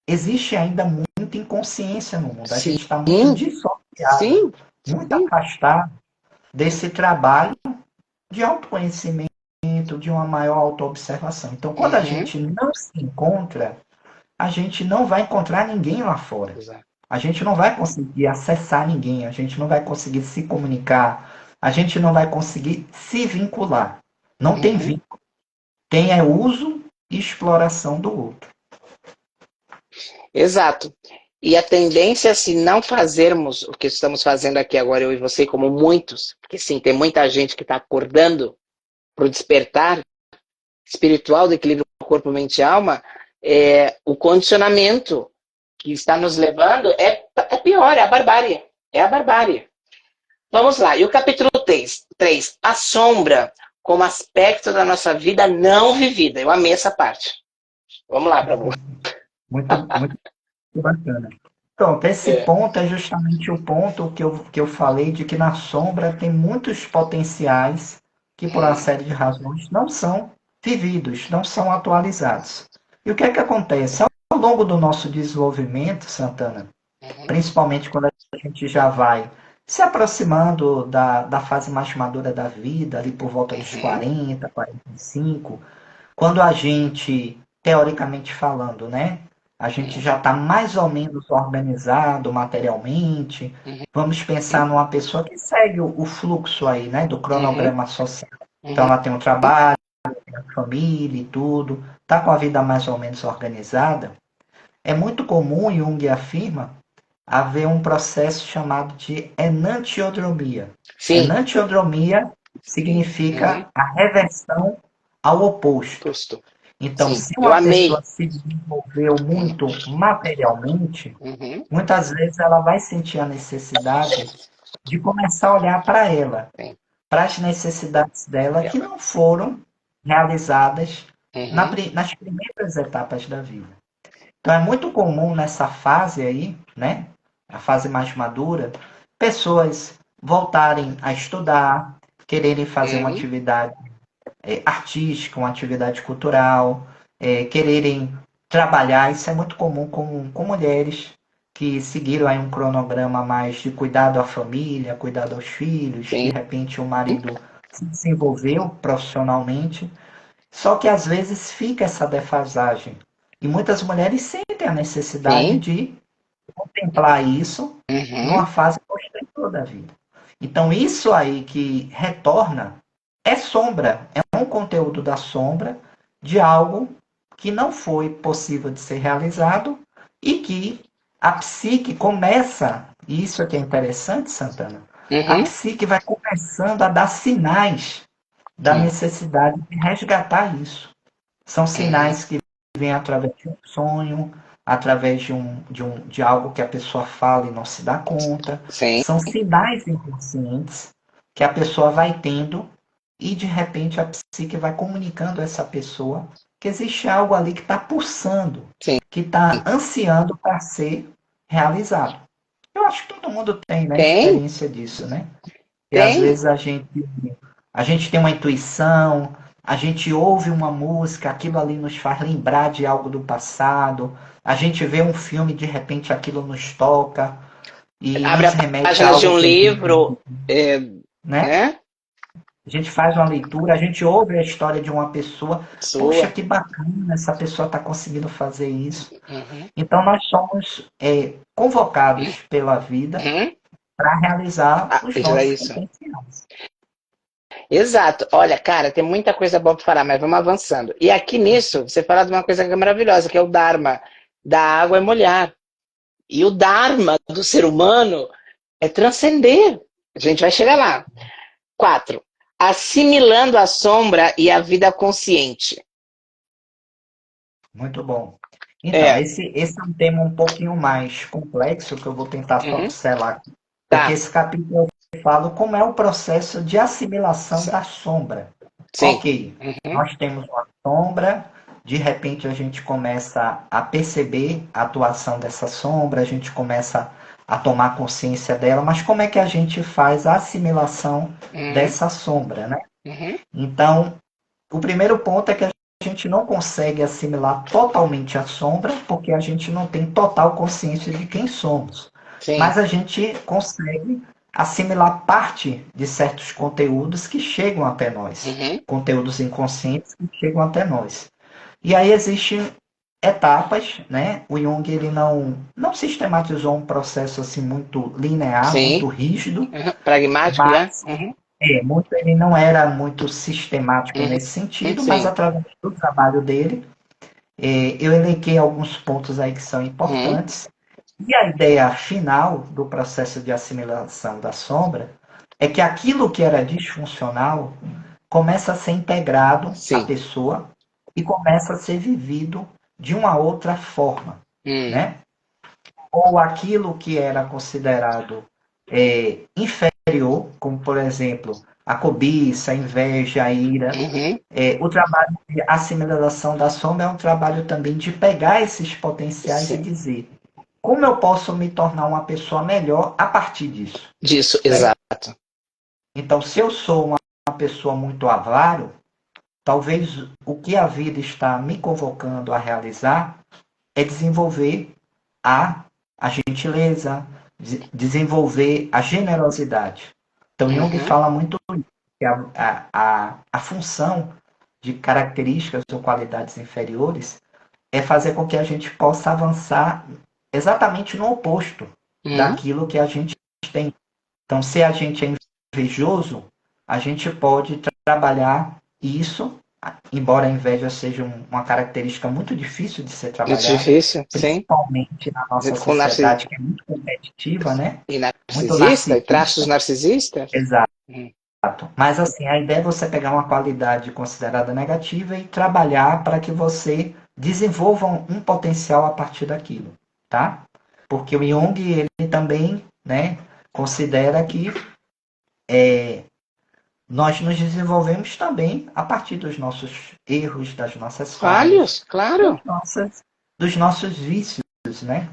existe ainda muita inconsciência no mundo. A Sim. gente está muito dissociado, Sim. muito Sim. afastado desse trabalho de autoconhecimento, de uma maior autoobservação. Então, quando a Uhum. gente não se encontra, a gente não vai encontrar ninguém lá fora. Exato. A gente não vai conseguir acessar ninguém, a gente não vai conseguir se comunicar, a gente não vai conseguir se vincular. Não tem Uhum. vínculo. Tem uso e exploração do outro. Exato. E a tendência, se não fazermos o que estamos fazendo aqui agora, eu e você, como muitos, porque sim, tem muita gente que está acordando para o despertar espiritual do equilíbrio corpo, mente e alma, o condicionamento que está nos levando é pior, é a barbárie. É a barbárie. Vamos lá. E o capítulo 3, a sombra como aspecto da nossa vida não vivida. Eu amei essa parte. Vamos lá, Prabhu. Muito bacana. Pronto, esse ponto é justamente o ponto que eu falei de que na sombra tem muitos potenciais que, por uma série de razões, não são vividos, não são atualizados. E o que é que acontece? Ao longo do nosso desenvolvimento, Santana, principalmente quando a gente já vai se aproximando da fase mais madura da vida, ali por volta dos 40, 45, quando a gente, teoricamente falando, né? A gente já está mais ou menos organizado materialmente. Vamos pensar numa pessoa que segue o fluxo aí, né? Do cronograma social. Então ela tem um trabalho, tem a família e tudo, está com a vida mais ou menos organizada. É muito comum, Jung afirma, haver um processo chamado de enantiodromia. Sim. Enantiodromia significa a reversão ao oposto. Justo. Então, Sim, se eu uma amei. pessoa se desenvolveu muito materialmente, muitas vezes ela vai sentir a necessidade de começar a olhar para ela, Sim. para as necessidades dela que não foram realizadas nas primeiras etapas da vida. Então, é muito comum nessa fase aí, né, a fase mais madura, pessoas voltarem a estudar, quererem fazer uma atividade artística, uma atividade cultural, quererem trabalhar. Isso é muito comum com mulheres que seguiram aí um cronograma mais de cuidado à família, cuidado aos filhos. Sim. De repente o marido se desenvolveu profissionalmente, só que às vezes fica essa defasagem. E muitas mulheres sentem a necessidade de contemplar isso numa fase posterior da vida. Então, isso aí que retorna é sombra, é um conteúdo da sombra de algo que não foi possível de ser realizado e que a psique começa, e isso é que é interessante, Santana, a psique vai começando a dar sinais da necessidade de resgatar isso. São sinais que vêm através de um sonho, através de algo que a pessoa fala e não se dá conta. Sim. São sinais inconscientes que a pessoa vai tendo e, de repente, a psique vai comunicando a essa pessoa que existe algo ali que está pulsando, Sim. que está ansiando para ser realizado. Eu acho que todo mundo tem, né, Tem. experiência disso, né? E às vezes a gente tem uma intuição, a gente ouve uma música, aquilo ali nos faz lembrar de algo do passado, a gente vê um filme, de repente aquilo nos toca e Abre nos a remete a página algo de um que livro, né? A gente faz uma leitura, a gente ouve a história de uma pessoa, poxa, que bacana, essa pessoa está conseguindo fazer isso. Então nós somos convocados pela vida para realizar os nossos potenciais. Exato. Olha, cara, tem muita coisa boa para falar, mas vamos avançando. E aqui nisso, você fala de uma coisa que é maravilhosa, que é o Dharma. Da água é molhar. E o Dharma do ser humano é transcender. A gente vai chegar lá. 4. Assimilando a sombra e a vida consciente. Muito bom. Então, esse é um tema um pouquinho mais complexo, que eu vou tentar só pincelar aqui. Porque esse capítulo eu falo como é o processo de assimilação da sombra. Sim. Ok, nós temos uma sombra, de repente a gente começa a perceber a atuação dessa sombra, a gente começa a tomar consciência dela, mas como é que a gente faz a assimilação dessa sombra, né? Então, o primeiro ponto é que a gente não consegue assimilar totalmente a sombra, porque a gente não tem total consciência de quem somos. Sim. Mas a gente consegue assimilar parte de certos conteúdos que chegam até nós. Conteúdos inconscientes que chegam até nós. E aí existem etapas, né? O Jung ele não sistematizou um processo assim muito linear, muito rígido. Pragmático, mas, né? Ele não era muito sistemático nesse sentido, mas através do trabalho dele, eu elenquei alguns pontos aí que são importantes. E a ideia final do processo de assimilação da sombra é que aquilo que era disfuncional começa a ser integrado à Sim. pessoa e começa a ser vivido de uma outra forma, Hum. né? Ou aquilo que era considerado inferior, como por exemplo a cobiça, a inveja, a ira. Uhum. O trabalho de assimilação da sombra é um trabalho também de pegar esses potenciais e Sim. dizer como eu posso me tornar uma pessoa melhor a partir disso, Disso, certo? exato. Então, se eu sou uma pessoa muito avaro, talvez o que a vida está me convocando a realizar é desenvolver a gentileza, desenvolver a generosidade. Então, Jung Uhum. fala muito que a função de características ou qualidades inferiores é fazer com que a gente possa avançar exatamente no oposto Uhum. daquilo que a gente tem. Então, se a gente é invejoso, a gente pode trabalhar isso, embora a inveja seja uma característica muito difícil de ser Muito trabalhada, difícil, sim. principalmente na nossa Com sociedade, que é muito competitiva, né? e Muito narcisista, e traços narcisista. narcisistas. Exato. Uhum. Mas assim, a ideia é você pegar uma qualidade considerada negativa e trabalhar para que você desenvolva um potencial a partir daquilo, tá? Porque o Jung, ele também, né, considera que nós nos desenvolvemos também a partir dos nossos erros, das nossas falhas, Falhos, claro. dos nossos vícios, né?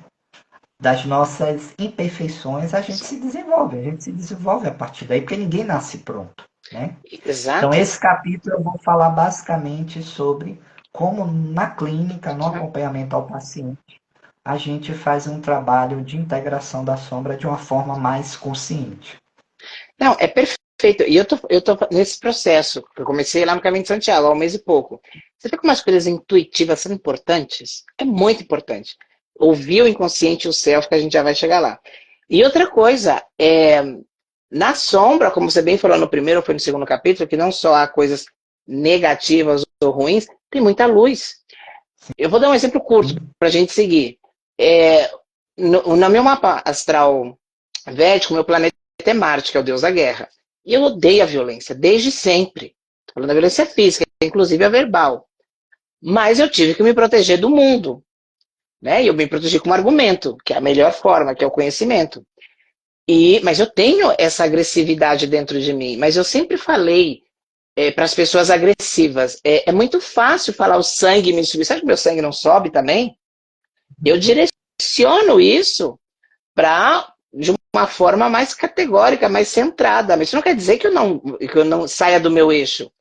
Das nossas imperfeições, a gente se desenvolve a partir daí, porque ninguém nasce pronto, né? Então, Exato. esse capítulo eu vou falar basicamente sobre como na clínica, no acompanhamento ao paciente, a gente faz um trabalho de integração da sombra de uma forma mais consciente. Não, é perfeito. E eu tô nesse processo. Eu comecei lá no Caminho de Santiago, há um mês e pouco. Você vê como as coisas intuitivas são importantes? É muito importante. Ouvir o inconsciente e o self, que a gente já vai chegar lá. E outra coisa, na sombra, como você bem falou no primeiro ou foi no segundo capítulo, que não só há coisas negativas ou ruins, tem muita luz. Eu vou dar um exemplo curto Sim, para a gente seguir. No meu mapa astral védico, meu planeta é Marte, que é o deus da guerra. E eu odeio a violência, desde sempre. Estou falando da violência física, inclusive a verbal. Mas eu tive que me proteger do mundo. Né? E eu me protegi com um argumento, que é a melhor forma, que é o conhecimento. Mas eu tenho essa agressividade dentro de mim. Mas eu sempre falei para as pessoas agressivas, é muito fácil falar o sangue me subir. Sabe que meu sangue não sobe também? Eu direciono isso para de uma forma mais categórica, mais centrada. Mas isso não quer dizer que eu não saia do meu eixo.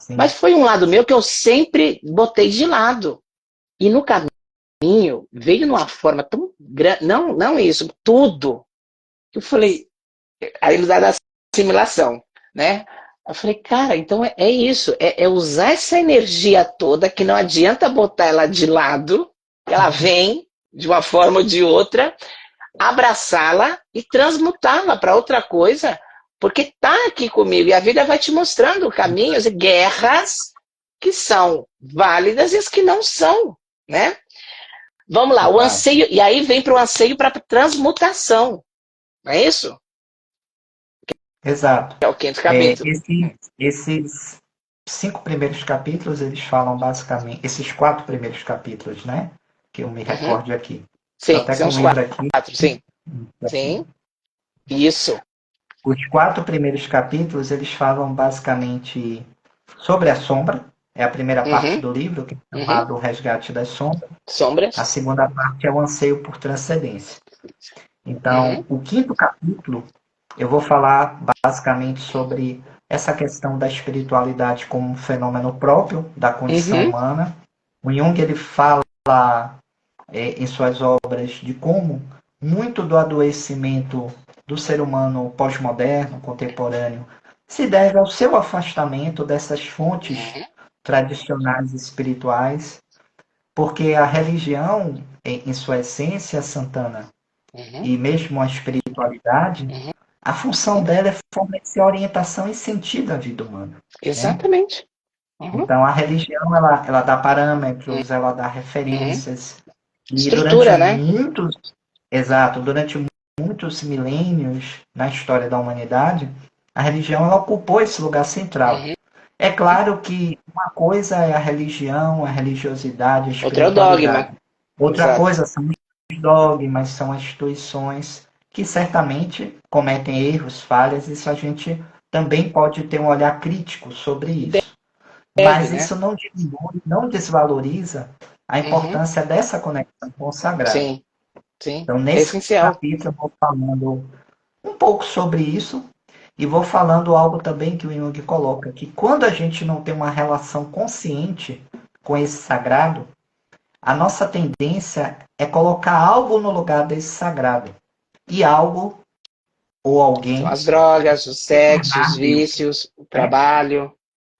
Mas sim, foi um lado meu que eu sempre botei de lado. E no caminho veio numa forma tão grande, não isso, tudo. Eu falei, aí da assimilação, né? Eu falei, cara, então é isso, é usar essa energia toda que não adianta botar ela de lado, ela vem de uma forma ou de outra, abraçá-la e transmutá-la para outra coisa, porque está aqui comigo e a vida vai te mostrando caminhos e guerras que são válidas e as que não são, né? Vamos lá, o exato. anseio, e aí vem para o anseio para transmutação, não é isso? Exato. É o quinto capítulo. Esses 5 primeiros capítulos, eles falam basicamente, esses 4 primeiros capítulos, né? Que eu me Uhum. recorde aqui. Estou Sim, até são com o os livro aqui. quatro, sim. Aqui. Sim, isso. Os 4 primeiros capítulos, eles falam basicamente sobre a sombra. É a primeira parte Uhum, do livro, que é uhum. chamado O Resgate das Sombras. A Sombras. segunda parte é o anseio por transcendência. Então, Uhum, o quinto capítulo, eu vou falar basicamente sobre essa questão da espiritualidade como um fenômeno próprio da condição uhum, humana. O Jung ele fala em suas obras de como muito do adoecimento do ser humano pós-moderno, contemporâneo, se deve ao seu afastamento dessas fontes uhum, tradicionais espirituais, porque a religião, em sua essência, Santana, uhum, e mesmo a espiritualidade, uhum. a função dela é fornecer orientação e sentido à vida humana, né? Exatamente. Uhum, Então, a religião, ela dá uhum. parâmetros, ela dá referências, e durante Estrutura, né? muitos Exato, durante muitos milênios na história da humanidade, a religião ela ocupou esse lugar central. Uhum. É claro que uma coisa é a religião, a religiosidade, a Outro é o dogma. espiritualidade. Outra Exato. coisa são os dogmas, são as instituições que certamente cometem erros, falhas, isso a gente também pode ter um olhar crítico sobre isso. Deve, Mas né? isso não diminui, não desvaloriza a Uhum. importância dessa conexão com o sagrado. Sim, sim. Então, É nesse essencial. capítulo, eu vou falando um pouco sobre isso e vou falando algo também que o Jung coloca, que quando a gente não tem uma relação consciente com esse sagrado, a nossa tendência é colocar algo no lugar desse sagrado. E algo ou São alguém as drogas, os se sexos, os tornar Deus, vícios, o né? trabalho.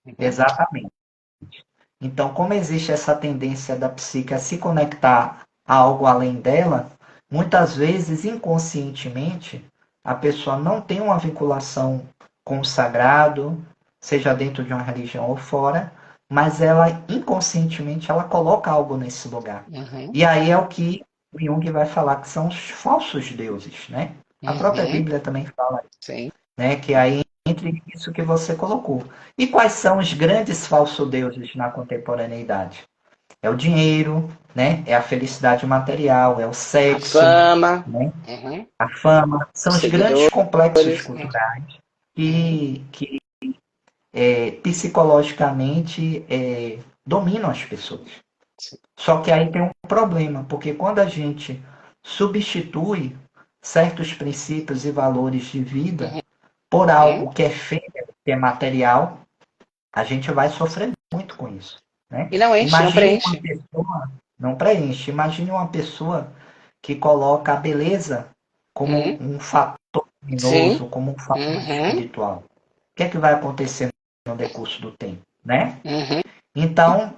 Uhum. Exatamente. Então, como existe essa tendência da psique a se conectar a algo além dela, muitas vezes, inconscientemente, a pessoa não tem uma vinculação com o sagrado, seja dentro de uma religião ou fora, mas ela, inconscientemente, ela coloca algo nesse lugar. Uhum. E aí é o que o Jung vai falar que são os falsos deuses, né? A própria Uhum. Bíblia também fala, Sim. né? Que aí entre isso que você colocou. E quais são os grandes falsos deuses na contemporaneidade? É o dinheiro, né? É a felicidade material, é o A sexo, fama. né? Uhum. A fama. Os São os grandes seguidores. complexos Uhum. culturais Uhum. que psicologicamente dominam as pessoas. Sim. Só que aí tem um problema, porque quando a gente substitui certos princípios e valores de vida por Uhum. algo que é efêmero, que é material, a gente vai sofrer muito com isso, né? E não enche, não Imagine uma preenche. pessoa, não preenche, imagine uma pessoa que coloca a beleza como Uhum. um fator Sim. luminoso, como um fator Uhum. espiritual. O que é que vai acontecer no decurso do tempo, né? Uhum. Então,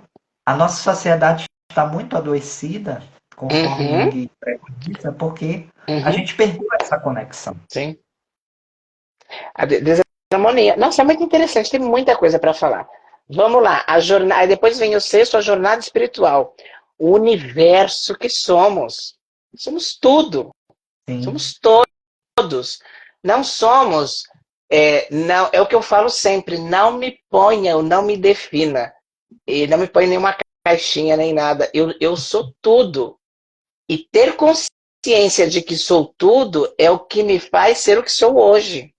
a nossa sociedade está muito adoecida, conforme Uhum. Jung preconiza, porque a Uhum. gente perdeu essa conexão. Sim. A desarmonia. Nossa, é muito interessante, tem muita coisa para falar. Vamos lá, a jornada, aí depois vem o sexto, a jornada espiritual. O universo que somos. Somos tudo, Sim, somos todos. Não somos, não, é o que eu falo sempre, não me ponha ou não me defina. E não me põe em nenhuma caixinha nem nada. Eu sou tudo. E ter consciência de que sou tudo é o que me faz ser o que sou hoje.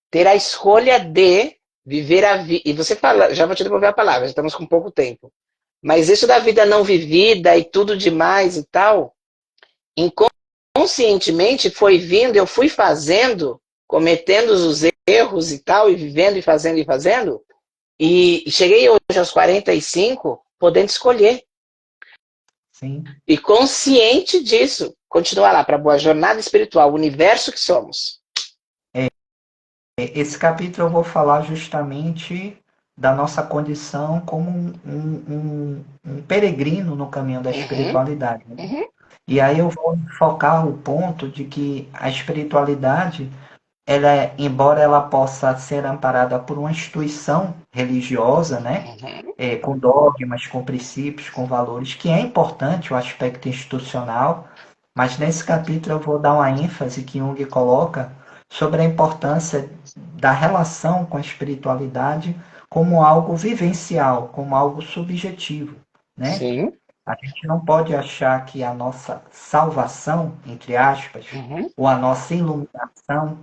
Ter a escolha de viver a vida. E você fala, já vou te devolver a palavra, já estamos com pouco tempo. Mas isso da vida não vivida e tudo demais e tal, inconscientemente foi vindo, eu fui fazendo, cometendo os erros e tal, e vivendo e fazendo e fazendo, e cheguei hoje aos 45, podendo escolher. sim. E consciente disso, continuar lá para a boa jornada espiritual, o universo que somos. Esse capítulo eu vou falar justamente da nossa condição como um peregrino no caminho da Uhum, espiritualidade, né? uhum, E aí eu vou focar o ponto de que a espiritualidade, ela, embora ela possa ser amparada por uma instituição religiosa, né? uhum. Com dogmas, com princípios, com valores, que é importante o aspecto institucional, mas nesse capítulo eu vou dar uma ênfase que Jung coloca sobre a importância da relação com a espiritualidade como algo vivencial, como algo subjetivo, né? Sim. A gente não pode achar que a nossa salvação, entre aspas, Uhum, ou a nossa iluminação,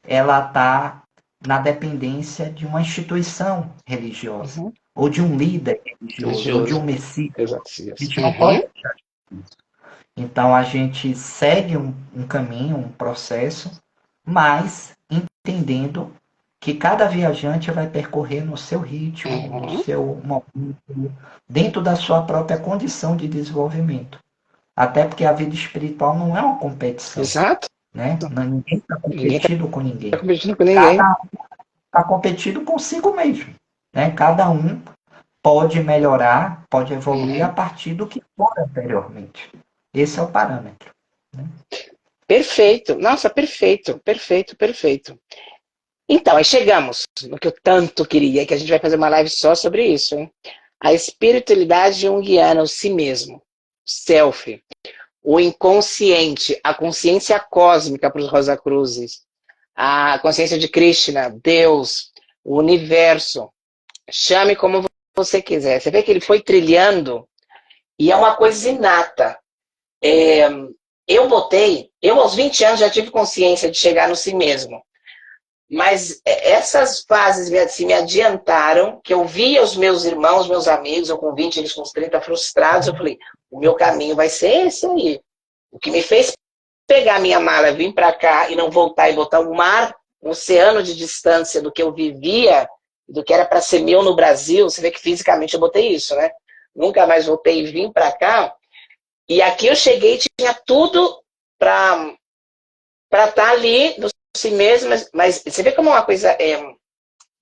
ela está na dependência de uma instituição religiosa, uhum. ou de um líder religioso, ou de um Religioso. messias. Exato. A gente não pode Uhum, achar isso. Então a gente segue um caminho, um processo, mas entendendo que cada viajante vai percorrer no seu ritmo, no uhum. seu momento, dentro da sua própria condição de desenvolvimento. Até porque a vida espiritual não é uma competição, Exato. né? Ninguém está Ninguém está competindo com ninguém. competindo com ninguém. Cada um está competindo consigo mesmo, né? Cada um pode melhorar, pode evoluir a Uhum. partir do que for anteriormente. Esse é o parâmetro. Né? Perfeito. Nossa, perfeito, perfeito, perfeito. Então, aí chegamos no que eu tanto queria, que a gente vai fazer uma live só sobre isso, hein? A espiritualidade junguiana, o si mesmo, self. o inconsciente, a consciência cósmica para os Rosacruzes, a consciência de Krishna, Deus, o universo, chame como você quiser. Você vê que ele foi trilhando e é uma coisa inata. Eu aos 20 anos já tive consciência de chegar no si mesmo. Mas essas fases me adiantaram, que eu via os meus irmãos, meus amigos, eu com 20, eles com uns 30 frustrados, eu falei, o meu caminho vai ser esse aí. O que me fez pegar minha mala, vir para cá e não voltar e botar um oceano de distância do que eu vivia, do que era para ser meu no Brasil, você vê que fisicamente eu botei isso, né? Nunca mais voltei e vim para cá. E aqui eu cheguei e tinha tudo para estar ali no si mesmo, mas você vê como uma coisa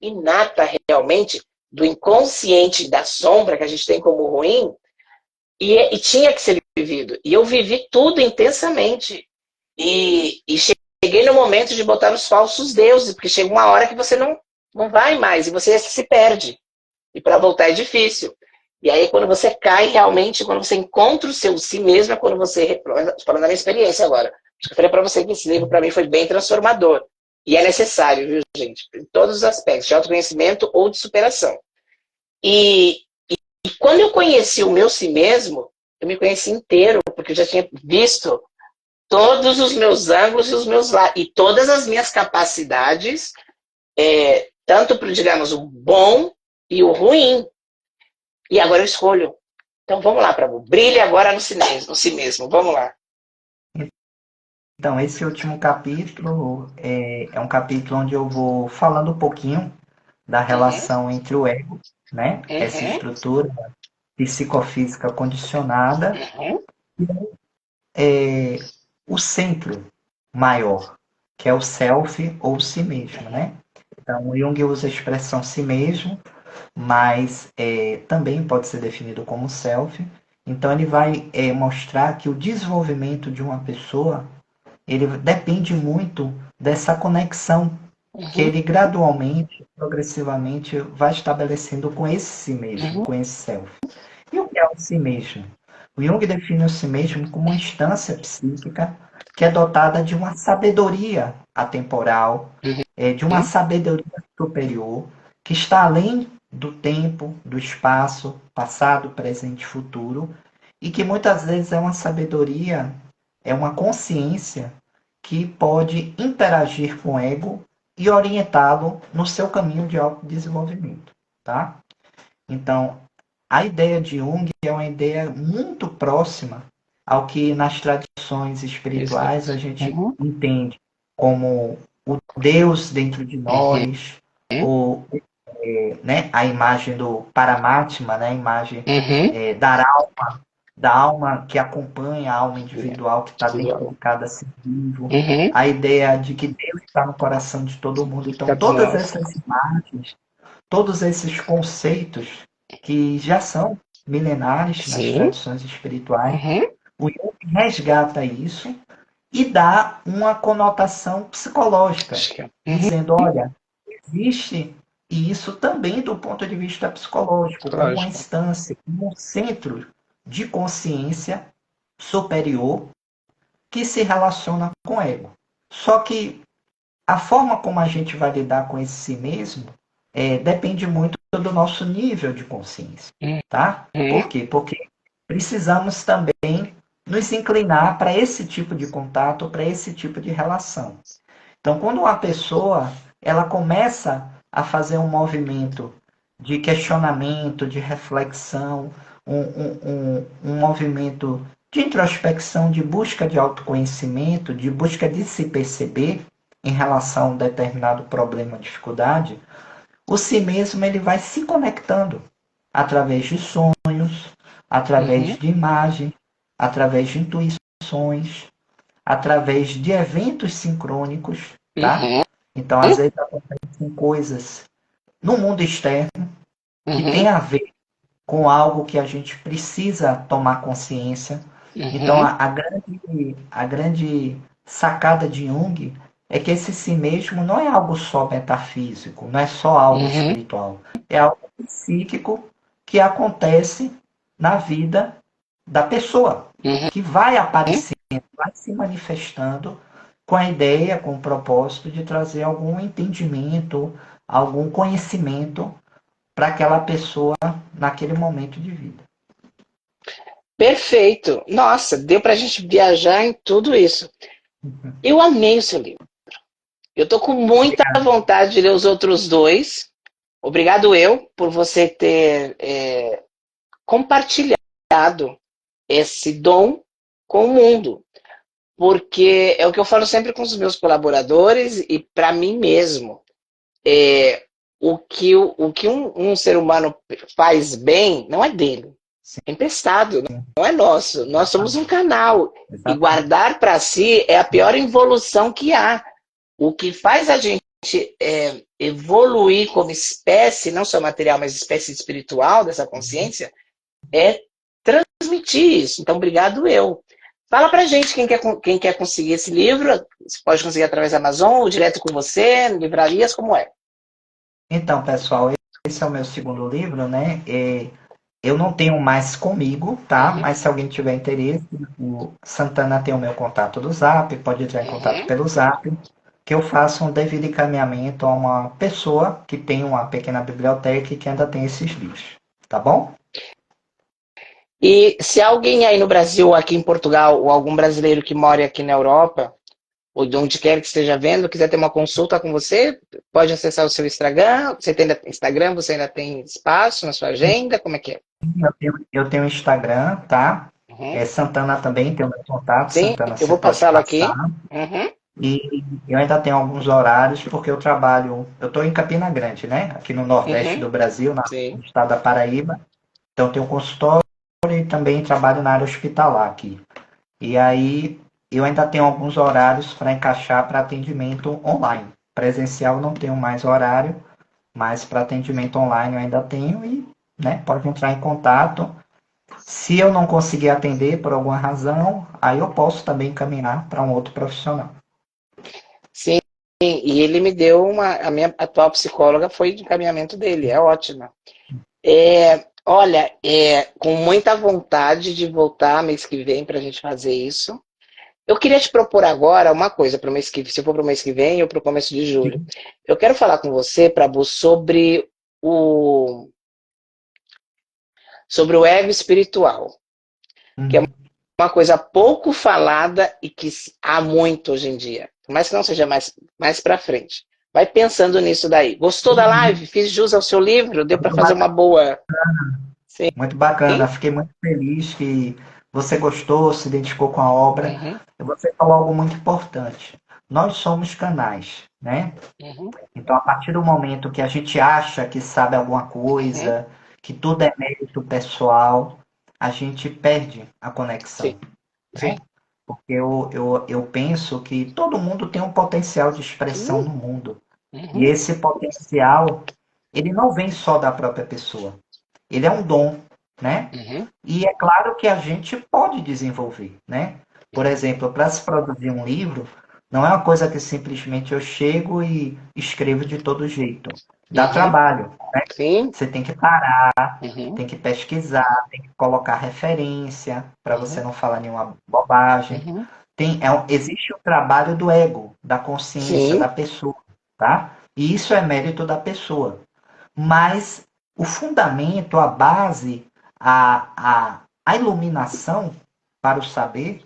inata realmente do inconsciente da sombra que a gente tem como ruim e tinha que ser vivido. E eu vivi tudo intensamente. E cheguei no momento de botar os falsos deuses, porque chega uma hora que você não vai mais e você se perde. E para voltar é difícil. E aí, quando você cai realmente, quando você encontra o seu si mesmo, é quando você. Falando da minha experiência agora. Acho que eu falei para você que esse livro, para mim, foi bem transformador. E é necessário, viu, gente? Em todos os aspectos, de autoconhecimento ou de superação. E, e quando eu conheci o meu si mesmo, eu me conheci inteiro, porque eu já tinha visto todos os meus ângulos e os meus lados, e todas as minhas capacidades, tanto para, digamos, o bom e o ruim. E agora eu escolho. Então vamos lá, Prabhu. Brilhe agora no si mesmo. Vamos lá. Então, esse último capítulo é um capítulo onde eu vou falando um pouquinho da Uhum, relação entre o ego, né? Essa uhum, estrutura psicofísica condicionada, uhum, é, o centro maior, que é o self ou si mesmo, né? Então, o Jung usa a expressão si mesmo, mas também pode ser definido como self. Então, ele vai mostrar que o desenvolvimento de uma pessoa ele depende muito dessa conexão que uhum, ele gradualmente, progressivamente vai estabelecendo com esse si mesmo, uhum. com esse self. E o que é o si mesmo? O Jung define o si mesmo como uma instância psíquica que é dotada de uma sabedoria atemporal, de uma Uhum. sabedoria superior, que está além do tempo, do espaço, passado, presente e futuro, e que muitas vezes é uma sabedoria, é uma consciência que pode interagir com o ego e orientá-lo no seu caminho de autodesenvolvimento, tá? Então, a ideia de Jung é uma ideia muito próxima ao que nas tradições espirituais a Exato. gente Uhum, entende como o Deus dentro de uhum, nós, ou né, a imagem do Paramatma, né, a imagem uhum. da alma que acompanha a alma individual que está dentro de cada ser vivo, Uhum. a ideia de que Deus está no coração de todo mundo. Então, Todos todas nós. essas imagens, todos esses conceitos que já são milenares nas Sim. tradições espirituais, Uhum. o Jung resgata isso e dá uma conotação psicológica, Acho que é. Uhum. dizendo, olha, existe e isso também do ponto de vista psicológico, como uma Lógico. instância, como um centro de consciência superior que se relaciona com o ego. Só que a forma como a gente vai lidar com esse si mesmo depende muito do nosso nível de consciência, tá? Por Uhum. quê? Porque precisamos também nos inclinar para esse tipo de contato, para esse tipo de relação. Então, quando uma pessoa ela começa a fazer um movimento de questionamento, de reflexão, um movimento de introspecção, de busca de autoconhecimento, de busca de se perceber em relação a um determinado problema, dificuldade, o si mesmo ele vai se conectando através de sonhos, através Uhum. de imagens, através de intuições, através de eventos sincrônicos, tá? Uhum. Então, às vezes acontecem coisas no mundo externo que tem Uhum. a ver com algo que a gente precisa tomar consciência. Então, Uhum. a grande sacada de Jung é que esse si mesmo não é algo só metafísico, não é só algo Uhum. espiritual, é algo psíquico que acontece na vida da pessoa, Uhum. que vai aparecendo, vai se manifestando com a ideia, com o propósito de trazer algum entendimento, algum conhecimento para aquela pessoa naquele momento de vida. Perfeito. Nossa, deu para a gente viajar em tudo isso. Eu amei o seu livro. Eu estou com muita vontade de ler os outros dois. Obrigado eu por você ter compartilhado esse dom com o mundo. Porque é o que eu falo sempre com os meus colaboradores e para mim mesmo. O que um ser humano faz bem não é dele, Sim, é emprestado, não é nosso. Nós somos um canal. E exatamente. guardar para si é a pior involução que há. O que faz a gente evoluir como espécie, não só material, mas espécie espiritual dessa consciência, é transmitir isso. Então, obrigado eu. Fala pra gente quem quer conseguir esse livro. Você pode conseguir através da Amazon ou direto com você, em livrarias, como é? Então, pessoal, esse é o meu segundo livro, né? Eu não tenho mais comigo, tá? Uhum, Mas se alguém tiver interesse, o Santana tem o meu contato do Zap, pode entrar em contato uhum. pelo Zap, que eu faço um devido encaminhamento a uma pessoa que tem uma pequena biblioteca e que ainda tem esses livros, tá bom? E se alguém aí no Brasil, ou aqui em Portugal, ou algum brasileiro que mora aqui na Europa, ou de onde quer que esteja vendo, quiser ter uma consulta com você, pode acessar o seu Instagram. Você tem Instagram, você ainda tem espaço na sua agenda? Como é que é? Eu tenho Instagram, tá? Uhum. Santana também tem o meu contato, Sim, Santana eu você vou pode passá-lo passar. aqui. Uhum, E eu ainda tenho alguns horários, porque eu estou em Campina Grande, né? Aqui no Nordeste uhum, do Brasil, no sim. estado da Paraíba. Então, eu tenho um consultório e também trabalho na área hospitalar aqui. E aí, eu ainda tenho alguns horários para encaixar para atendimento online. Presencial eu não tenho mais horário, mas para atendimento online eu ainda tenho e, né, pode entrar em contato. Se eu não conseguir atender por alguma razão, aí eu posso também encaminhar para um outro profissional. Sim, e ele me deu a minha atual psicóloga foi de encaminhamento dele, é ótima. Olha, com muita vontade de voltar mês que vem para a gente fazer isso. Eu queria te propor agora uma coisa para o mês que, se for para o mês que vem ou para o começo de julho. Eu quero falar com você, Prabu, o sobre o ego espiritual, que é Uhum. uma coisa pouco falada e que há muito hoje em dia, mas que não seja mais para frente. Vai pensando nisso daí. Gostou da Uhum. live? Fiz jus ao seu livro? Deu para Muito fazer uma bacana, boa. Sim? muito bacana. Fiquei muito feliz que você gostou, se identificou com a obra. Uhum, E você falou algo muito importante. Nós somos canais, né? uhum, Então, a partir do momento que a gente acha que sabe alguma uhum, coisa, que tudo é mérito pessoal, a gente perde a sim, conexão, sim. né? Porque eu penso que todo mundo tem um potencial de expressão Uhum, no mundo. E uhum, esse potencial, ele não vem só da própria pessoa. Ele é um dom, né? uhum, E é claro que a gente pode desenvolver, né? Por exemplo, para se produzir um livro, não é uma coisa que simplesmente eu chego e escrevo de todo jeito. Dá uhum, trabalho. sim. Você tem que parar, Uhum, tem que pesquisar, tem que colocar referência para você uhum, não falar nenhuma bobagem. uhum, Existe o trabalho do ego, da consciência sim. da pessoa, tá? E isso é mérito da pessoa. Mas o fundamento, a base, a iluminação para o saber,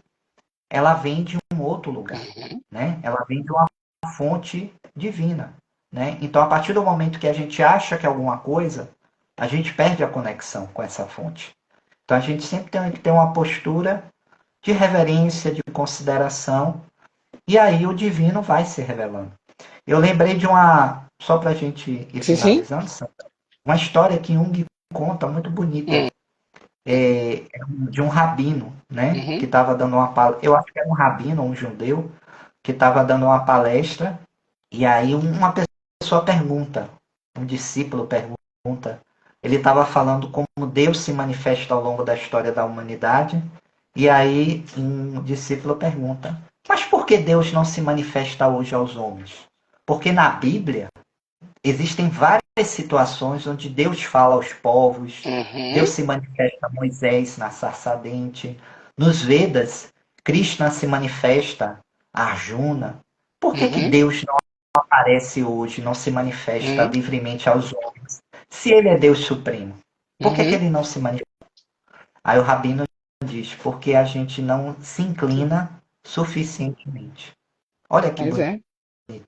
ela vem de um outro lugar, Uhum, né? Ela vem de uma fonte divina, né? Então, a partir do momento que a gente acha que é alguma coisa, a gente perde a conexão com essa fonte. Então, a gente sempre tem que ter uma postura de reverência, de consideração, e aí o divino vai se revelando. Eu lembrei de só para a gente ir sim, sim. finalizando, uma história que Jung conta muito bonita, de um rabino, né, que Uhum, estava dando uma palestra, eu acho que era um rabino, um judeu, que estava dando uma palestra, e aí uma pessoa pergunta, um discípulo pergunta, ele estava falando como Deus se manifesta ao longo da história da humanidade, e aí um discípulo pergunta, mas por que Deus não se manifesta hoje aos homens? Porque na Bíblia existem várias situações onde Deus fala aos povos, Deus Uhum, se manifesta a Moisés na sarça ardente. Nos Vedas, Krishna se manifesta a Arjuna. Por que que uhum, Deus não aparece hoje, não se manifesta uhum, livremente aos homens? Se ele é Deus Supremo, por que que uhum. ele não se manifesta? Aí o Rabino diz, porque a gente não se inclina suficientemente. Olha que Mas bonito. é. A gente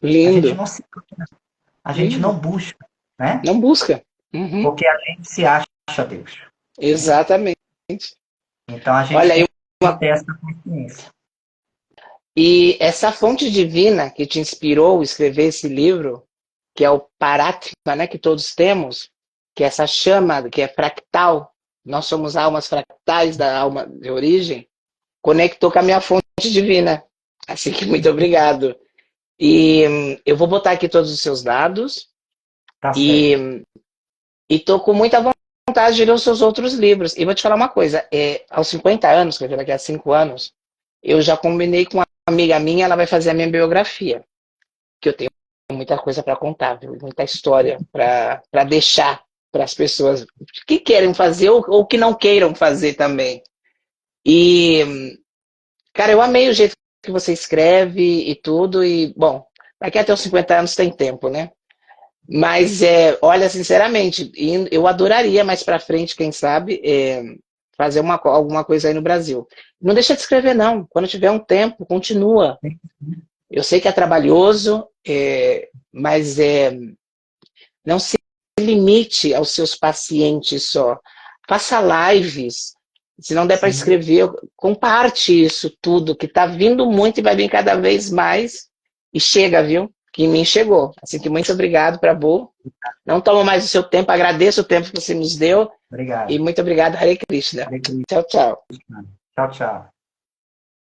Lindo, não se, a gente lindo. não busca, né? Não busca. Uhum, Porque a gente se acha Deus, né? exatamente. Então a gente Olha tem aí, que ter essa consciência. e essa fonte divina que te inspirou a escrever esse livro, que é o Paratma, né, que todos temos, que é essa chama, que é fractal, nós somos almas fractais da alma de origem, conectou com a minha fonte divina. Assim que muito obrigado. E eu vou botar aqui todos os seus dados Tá certo. e estou com muita vontade de ler os seus outros livros. E vou te falar uma coisa, aos 50 anos, quer dizer, daqui a 5 anos, eu já combinei com uma amiga minha, ela vai fazer a minha biografia, que eu tenho muita coisa para contar, viu? Muita história para deixar para as pessoas que querem fazer ou que não queiram fazer também. E, cara, eu amei o jeito que você escreve e tudo, e, bom, daqui até os 50 anos tem tempo, né? Mas, olha, sinceramente, eu adoraria mais para frente, quem sabe, fazer alguma coisa aí no Brasil. Não deixa de escrever, não. Quando tiver um tempo, continua. Eu sei que é trabalhoso, mas não se limite aos seus pacientes só. Faça lives. Se não der para Sim, escrever, comparte isso tudo, que está vindo muito e vai vir cada vez mais. E chega, viu? Que em mim chegou. Assim que muito obrigado para a Bo. Não tomo mais o seu tempo, agradeço o tempo que você nos deu. E obrigado. muito obrigado, Hare Krishna. Hare Krishna. Tchau, tchau. Tchau, tchau.